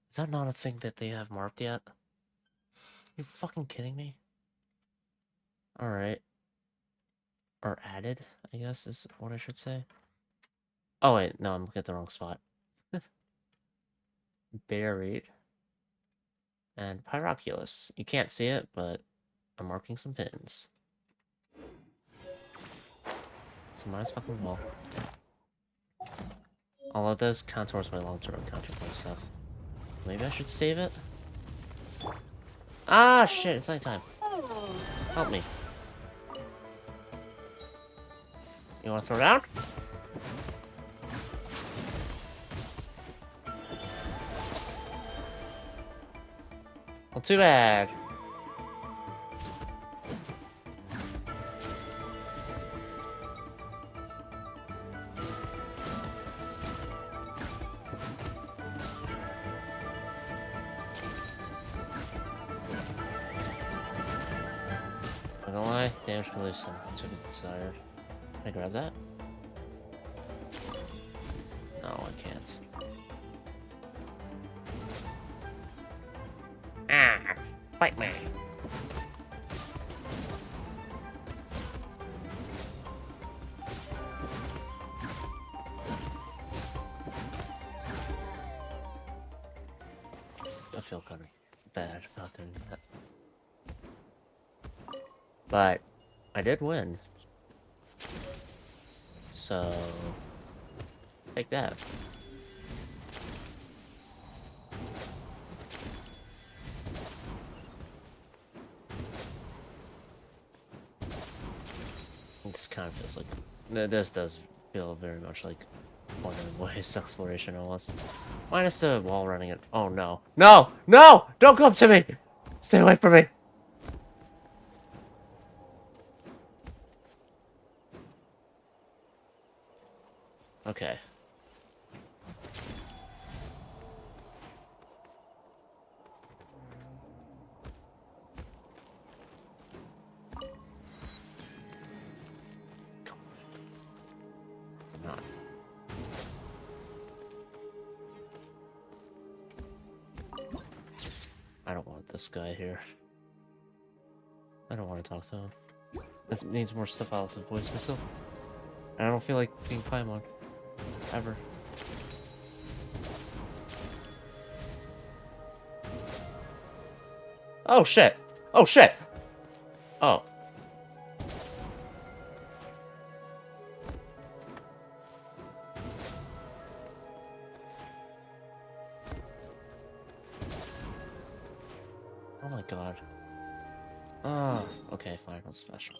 Is that not a thing that they have marked yet? You fucking kidding me? Alright. Or added, I guess is what I should say. Oh wait, no, I'm looking at the wrong spot. Buried. And Pyroculus. You can't see it, but I'm marking some pins. So might as fucking well. Although it does count towards my long-term encounter point stuff. Maybe I should save it? Ah, shit, it's nighttime. Help me. You wanna throw down? Well, too bad. Not gonna lie, damage can lose some to be desired. Can I grab that? No, I can't. Ah, fight me. I feel kind of bad about doing that. But I did win. So take that. This kind of feels like this does feel very much like one of the ways exploration almost. Minus the wall running it. Oh no. No! No! Don't come to me! Stay away from me! Okay. I'm not. I don't want this guy here. I don't want to talk to him. This needs more stuff out to voice myself. And I don't feel like being Paimon. Ever. Oh shit! Oh shit! Oh. Oh my god. Oh, okay, fine, let's special.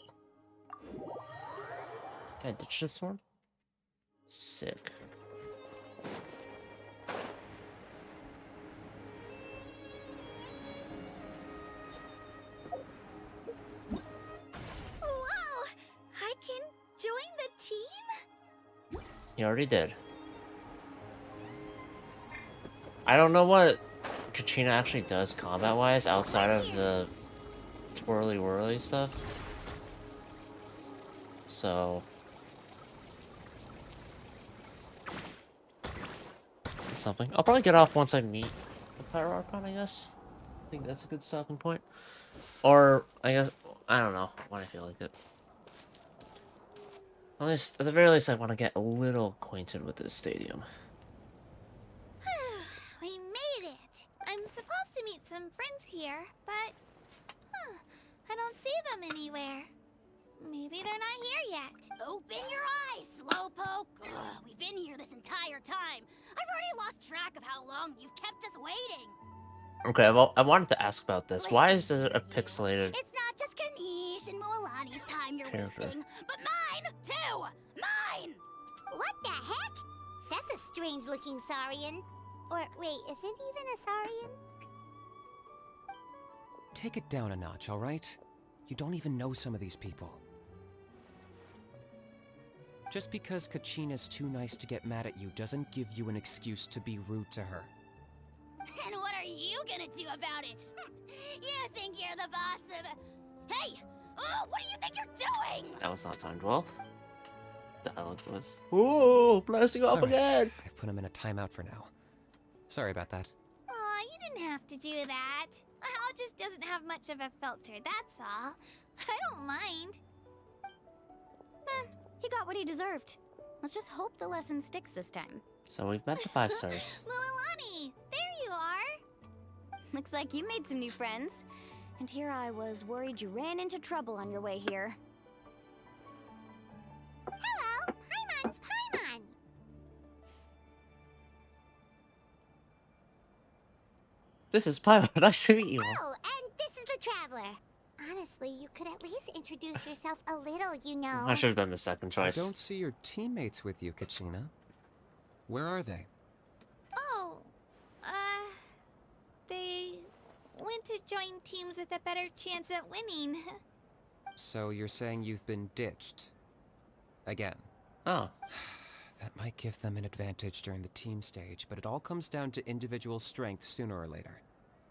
Can I ditch this one? Sick. Whoa! I can join the team? You already did. I don't know what Katrina actually does combat-wise outside of the twirly-whirly stuff. So... something. I'll probably get off once I meet the Pyro Archon, I guess. I think that's a good stopping point. Or, I guess, I don't know when I feel like it. At least, at the very least, I want to get a little acquainted with this stadium. We made it! I'm supposed to meet some friends here, but... I don't see them anywhere. Maybe they're not here yet. Open your eyes, Slowpoke! Ugh, we've been here this entire time. I've already lost track of how long you've kept us waiting. Okay, well, I wanted to ask about this. Why is it a pixelated It's not just Kanish and Moalani's time you're character? wasting, but mine, too! Mine! What the heck? That's a strange-looking Saurian. Or, wait, is it even a Saurian? Take it down a notch, all right? You don't even know some of these people. Just because Kachina's too nice to get mad at you doesn't give you an excuse to be rude to her. And what are you gonna do about it? You think you're the boss of... Hey! Oh, what do you think you're doing? That was not timed well. Dialogue was. Ooh, blasting off All right, again! I've put him in a timeout for now. Sorry about that. Aw, you didn't have to do that. Hal just doesn't have much of a filter, that's all. I don't mind. He got what he deserved. Let's just hope the lesson sticks this time. So we've met the 5 stars. Moalani, there you are. Looks like you made some new friends. And here I was worried you ran into trouble on your way here. Hello, Paimon's Paimon. This is Pyro. Nice to meet you. Oh, and this is the Traveler. Honestly, you could at least introduce yourself a little, you know. I should have done the second choice. I don't see your teammates with you, Kachina. Where are they? Oh, they went to join teams with a better chance at winning. So you're saying you've been ditched? Again. Oh. That might give them an advantage during the team stage, but it all comes down to individual strength sooner or later.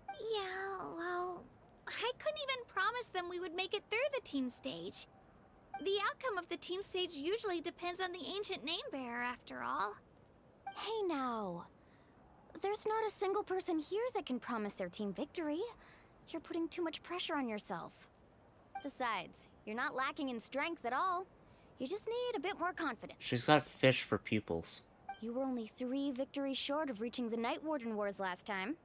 Yeah, well, I couldn't even promise them we would make it through the team stage. The outcome of the team stage usually depends on the ancient name bearer, after all. Hey now. There's not a single person here that can promise their team victory. You're putting too much pressure on yourself. Besides, you're not lacking in strength at all. You just need a bit more confidence. She's got fish for pupils. You were only 3 victories short of reaching the Night Warden Wars last time.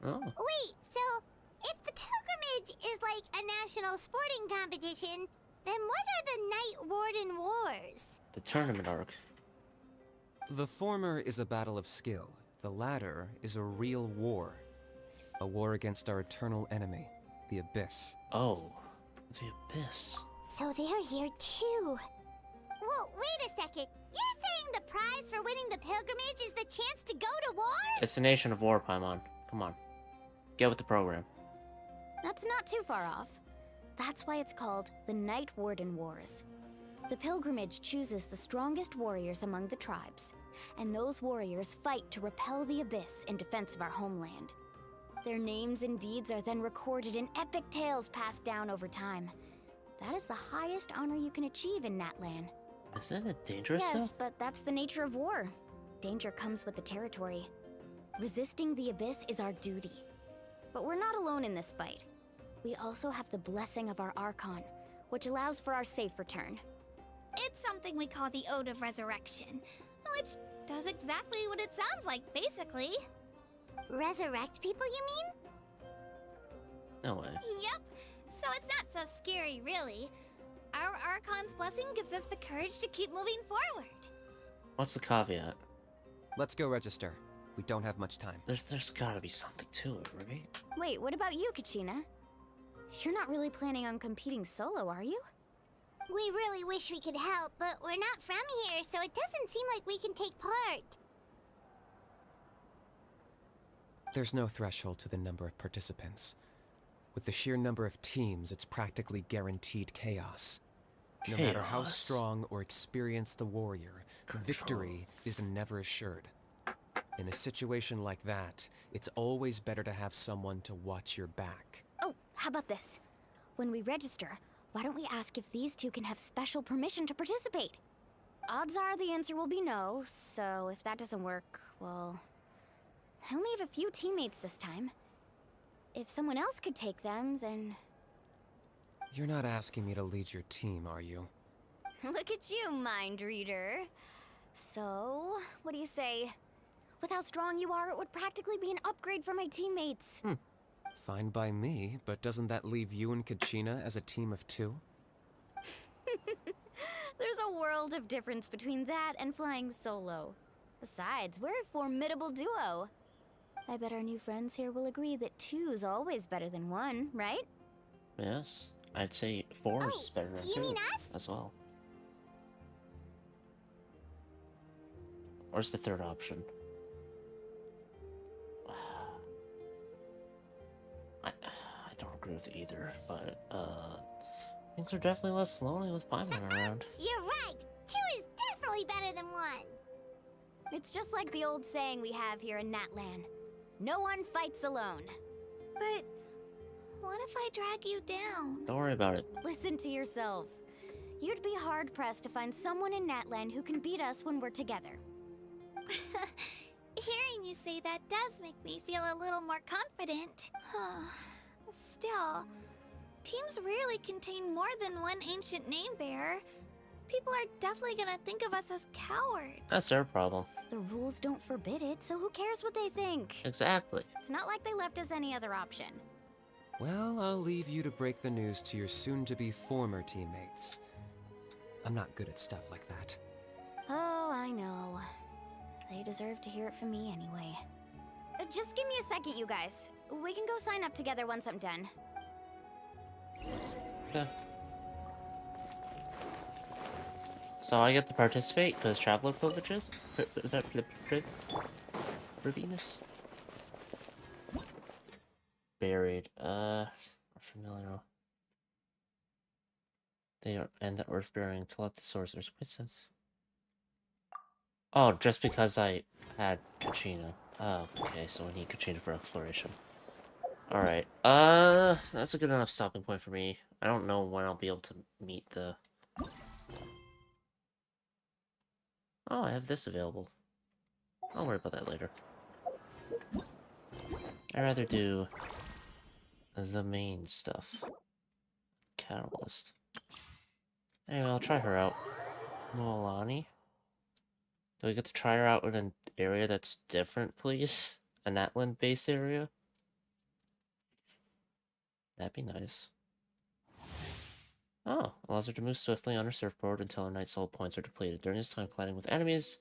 Oh. Wait, so if the pilgrimage is like a national sporting competition, then what are the Night Warden Wars? The tournament arc. The former is a battle of skill. The latter is a real war. A war against our eternal enemy, the Abyss. Oh. The Abyss. So they're here too. Well, wait a second. You're saying the prize for winning the pilgrimage is the chance to go to war? It's the nation of war, Paimon. Come on. Get with the program. That's not too far off. That's why it's called the Night Warden Wars. The pilgrimage chooses the strongest warriors among the tribes, and those warriors fight to repel the Abyss in defense of our homeland. Their names and deeds are then recorded in epic tales passed down over time. That is the highest honor you can achieve in Natlan. Isn't it dangerous, Yes, but that's the nature of war. Danger comes with the territory. Resisting the Abyss is our duty. But we're not alone in this fight. We also have the blessing of our Archon, which allows for our safe return. It's something we call the Ode of Resurrection, which does exactly what it sounds like, basically. Resurrect people, you mean? No way. Yep. So it's not so scary, really. Our Archon's blessing gives us the courage to keep moving forward. What's the caveat? Let's go register. We don't have much time. There's gotta be something to it, right? Wait, what about you, Kachina? You're not really planning on competing solo, are you? We really wish we could help, but we're not from here, so it doesn't seem like we can take part. There's no threshold to the number of participants. With the sheer number of teams, it's practically guaranteed chaos. No matter how Chaos. strong or experienced the warrior, victory is never assured. In a situation like that, it's always better to have someone to watch your back. Oh, how about this? When we register, why don't we ask if these two can have special permission to participate? Odds are the answer will be no, so if that doesn't work, well... I only have a few teammates this time. If someone else could take them, then... You're not asking me to lead your team, are you? Look at you, mind reader. So, what do you say? With how strong you are, it would practically be an upgrade for my teammates. Fine by me, but doesn't that leave you and Kachina as a team of 2? There's a world of difference between that and flying solo. Besides, we're a formidable duo. I bet our new friends here will agree that 2's always better than 1, right? Yes, I'd say 4 is better than you 2 mean us? as well. Where's the third option? I don't agree with either, but things are definitely less lonely with Paimon around. You're right. 2 is definitely better than 1. It's just like the old saying we have here in Natlan. No one fights alone. But what if I drag you down? Don't worry about it. Listen to yourself. You'd be hard-pressed to find someone in Natlan who can beat us when we're together. Hearing you say that does make me feel a little more confident. Still, teams rarely contain more than one ancient name bearer. People are definitely gonna think of us as cowards. That's their problem. The rules don't forbid it, so who cares what they think? Exactly. It's not like they left us any other option. Well, I'll leave you to break the news to your soon-to-be former teammates. I'm not good at stuff like that. Oh, I know. They deserve to hear it from me anyway. Just give me a second, you guys. We can go sign up together once I'm done. Yeah. So I get to participate because traveler privileges? Priviness? Buried. Familiar. They are, and the earth bearing telepathy sorcerers. What's this? Oh, just because I had Kachina. Oh, okay, so I need Kachina for exploration. Alright, that's a good enough stopping point for me. I don't know when I'll be able to meet the... Oh, I have this available. I'll worry about that later. I'd rather do the main stuff. Catalyst. Anyway, I'll try her out. Moalani? Do we get to try her out in an area that's different, please? A Natlan base area? That'd be nice. Oh, allows her to move swiftly on her surfboard until her night soul points are depleted. During this time, colliding with enemies,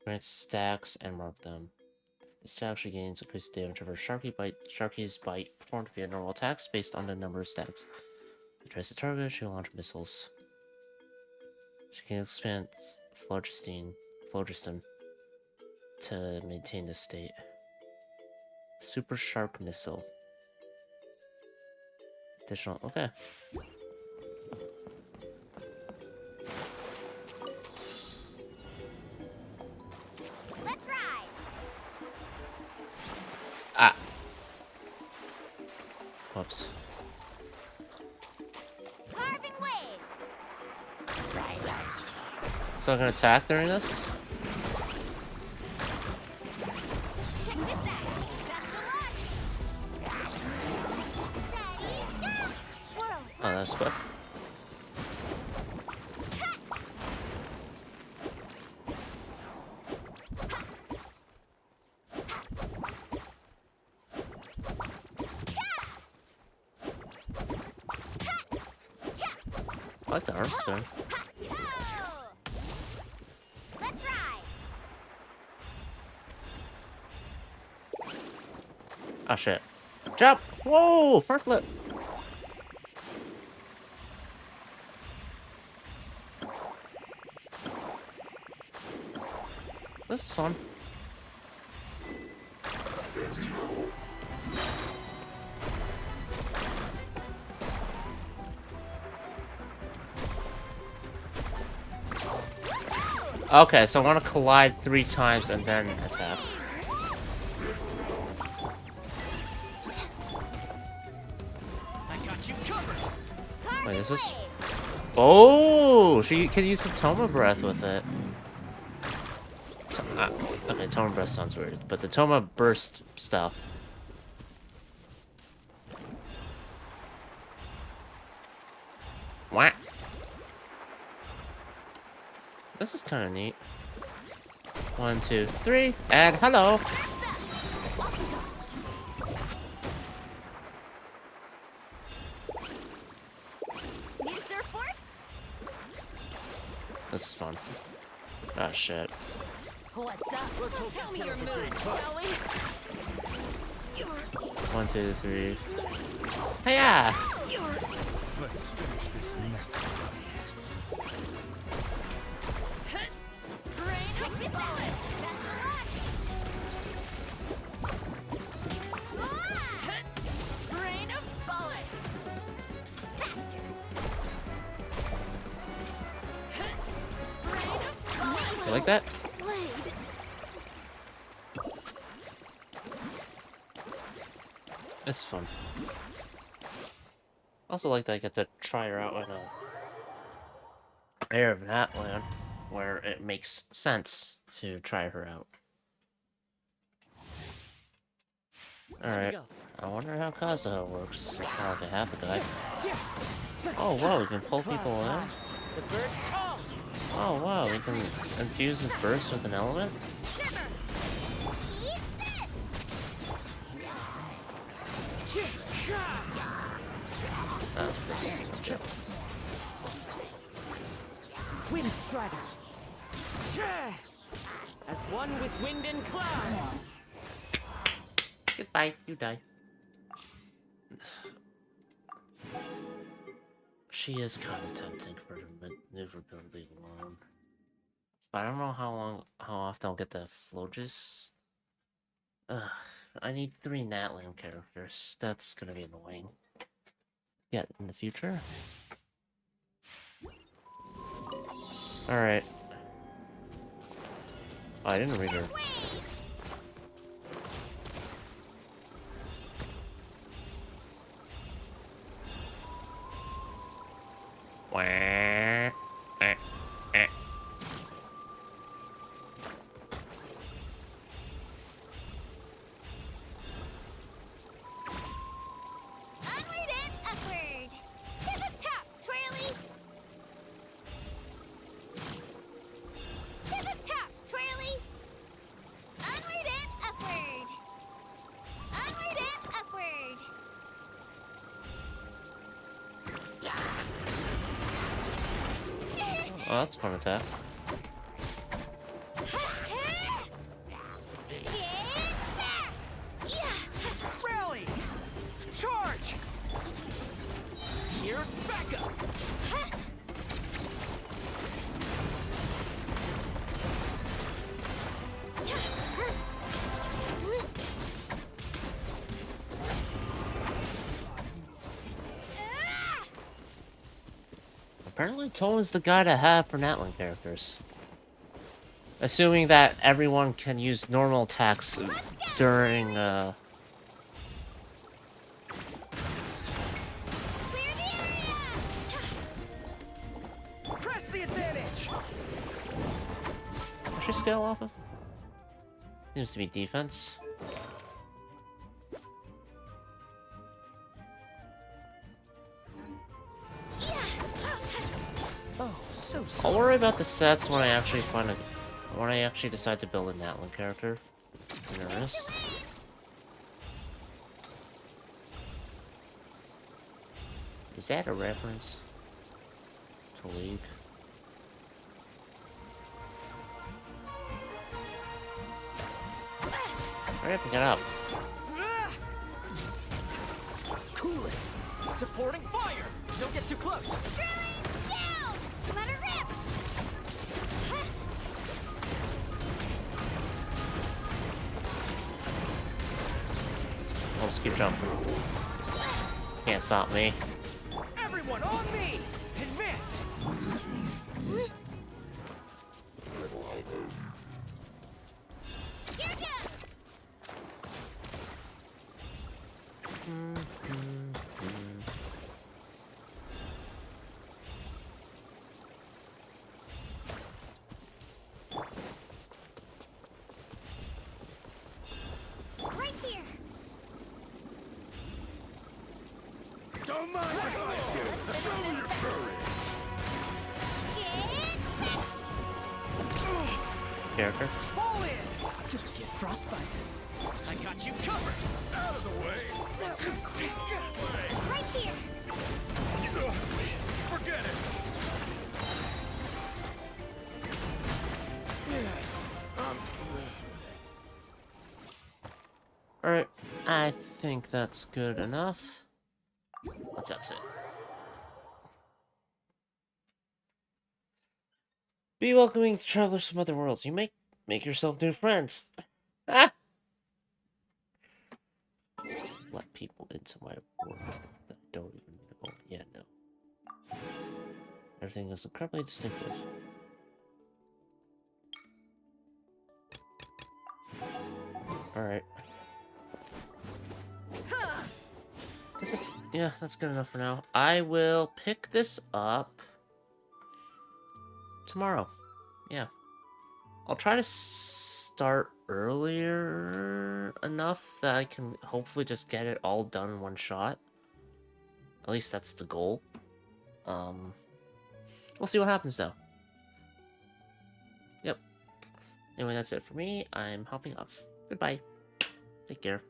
grants stacks and mark them. The stack she gains increased damage of her Sharky's bite performed via normal attacks based on the number of stacks. If it tries to target, she will launch missiles. She can expand phlogiston to maintain this state. Super Shark Missile. Additional, okay. Let's ride. Ah. Whoops. Carving waves. So I can attack during this? Check this out. Best of luck. Ready, go. Swirl. Oh, that's good. I like the arm spin. Let's ride. Oh shit. Jump! Whoa! Front flip! This is fun. Okay, so I want to collide 3 times and then attack. I got you covered. Wait, is this? Oh, she can use the Toma Breath with it. Okay, Toma Breath sounds weird, but the Toma Burst stuff. This is kind of neat. 1, 2, 3, and hello. Need a surfboard? This is fun. Oh shit. What's up? Tell me your moves, shall we? 1, 2, 3. Hiya! Let's finish this next. Check this out. Best of luck. Rain of bullets. Faster. Rain of bullets. You like that? Blade. This is fun. Also like that I get to try her out in a area of Natlan where it makes sense to try her out. Alright. I wonder how Kazuha works. Oh, okay, half a guy. Oh wow, we can pull people in? The birds come! Oh wow, we can infuse his burst with an element? Shiver. Eat this. Oh, this is good. Wind Strider! As one with wind and cloud! Goodbye, you die. She is kind of tempting for the maneuverability alone. But I don't know how often I'll get the Flogus. I need 3 Natlan characters. That's gonna be annoying. Yeah, in the future. Alright. Oh, I didn't read her. Wah. Eh. Onward and upward. To the top, Twirly. To the top, Twirly. Onward and upward. Onward and upward. Oh, that's a fun attack. Rally! Charge! Here's backup! Apparently Tone's the guy to have for Natlan characters. Assuming that everyone can use normal attacks during, Clear the area. Press the advantage! What's your scale off of? Seems to be defense. Oh, so I'll sorry. worry about the sets when I actually when I actually decide to build a Natlan character. In earnest. Is that a reference to League? Hurry up and get up. Cool it! Supporting fire! Don't get too close! Down. Let her rip. I'll just keep jumping. Can't stop me. Everyone on me! Advance! Here goes. Right here. Don't mind if I do. Show your courage. Get character. Fall in! Don't get frostbite. I got you covered. Out of the way. Right here. Forget it. Alright, I think that's good enough. Let's exit. Be welcoming to travelers from other worlds. You make yourself new friends. Ah! Let people into my world that I don't even know. Yeah, no. Everything is incredibly distinctive. Alright. This is, yeah, that's good enough for now. I will pick this up tomorrow. Yeah. I'll try to start earlier enough that I can hopefully just get it all done in one shot. At least that's the goal. We'll see what happens though. Yep. Anyway, that's it for me. I'm hopping off. Goodbye. Take care.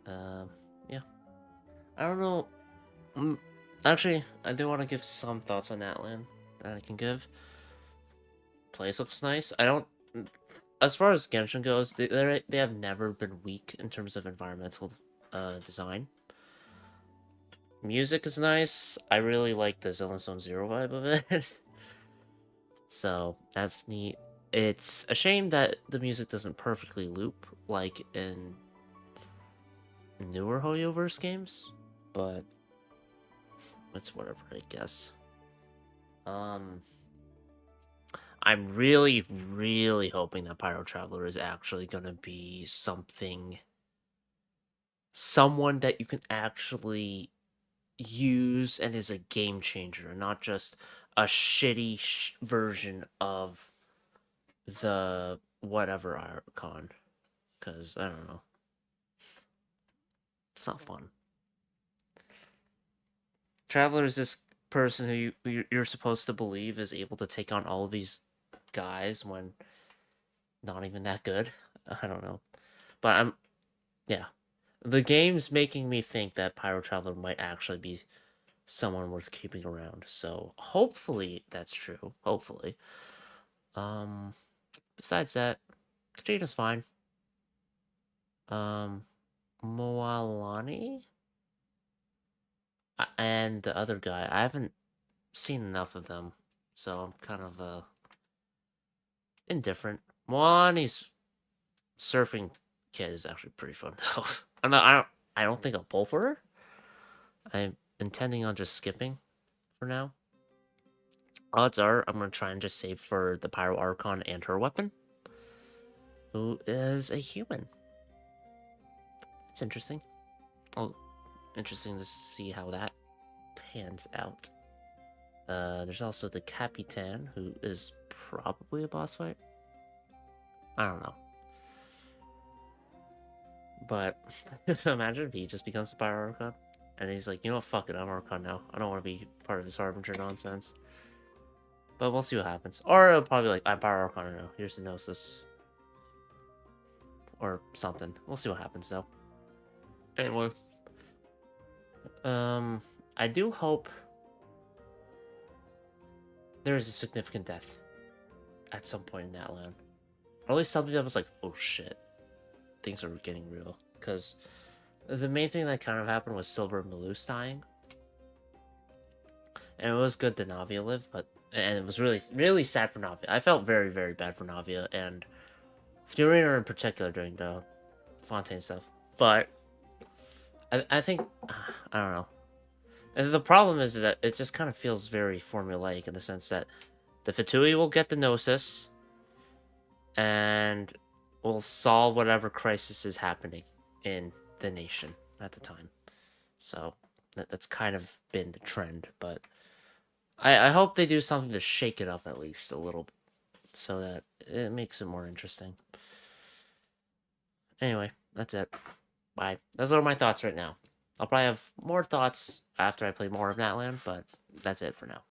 Yeah. I don't know. Actually, I do want to give some thoughts on Natlan that I can give. Place looks nice. I don't... As far as Genshin goes, they have never been weak in terms of environmental design. Music is nice. I really like the Zillion Zone Zero vibe of it. So, that's neat. It's a shame that the music doesn't perfectly loop like in newer Hoyoverse games, but it's whatever, I guess. I'm really, really hoping that Pyro Traveler is actually gonna be someone that you can actually use and is a game changer, and not just a shitty version of the whatever Archon. Because, I don't know. It's not fun. Traveler is this person who you're supposed to believe is able to take on all of these guys when not even that good. I don't know. But yeah. The game's making me think that Pyro Traveler might actually be someone worth keeping around. So hopefully that's true. Hopefully. Besides that, Katrina's fine. Moalani? And the other guy, I haven't seen enough of them, so I'm kind of indifferent. Moalani's surfing kid is actually pretty fun though. I don't think I'll pull for her. I'm intending on just skipping for now. Odds are I'm gonna try and just save for the Pyro Archon and her weapon, who is a human. It's interesting. Oh, interesting to see how that pans out. There's also the Capitan, who is probably a boss fight. I don't know. But imagine if he just becomes the Pyro Archon, and he's like, you know what, fuck it, I'm Archon now. I don't want to be part of this Harbinger nonsense. But we'll see what happens. Or it'll probably be like, I'm Pyro Archon now. Here's the Gnosis. Or something. We'll see what happens though. Anyway. I do hope there is a significant death at some point in Natlan. Or at least something that was like, oh shit. Things are getting real. Because the main thing that kind of happened was Silver and Malus dying. And it was good that Navia lived, but... And it was really, really sad for Navia. I felt very, very bad for Navia and Fiorina in particular during the Fontaine stuff. But I think... I don't know. And the problem is that it just kind of feels very formulaic in the sense that the Fatui will get the Gnosis and will solve whatever crisis is happening in the nation at the time. So that's kind of been the trend, but I hope they do something to shake it up at least a little so that it makes it more interesting. Anyway, that's it. Bye. Those are my thoughts right now. I'll probably have more thoughts after I play more of Natlan, but that's it for now.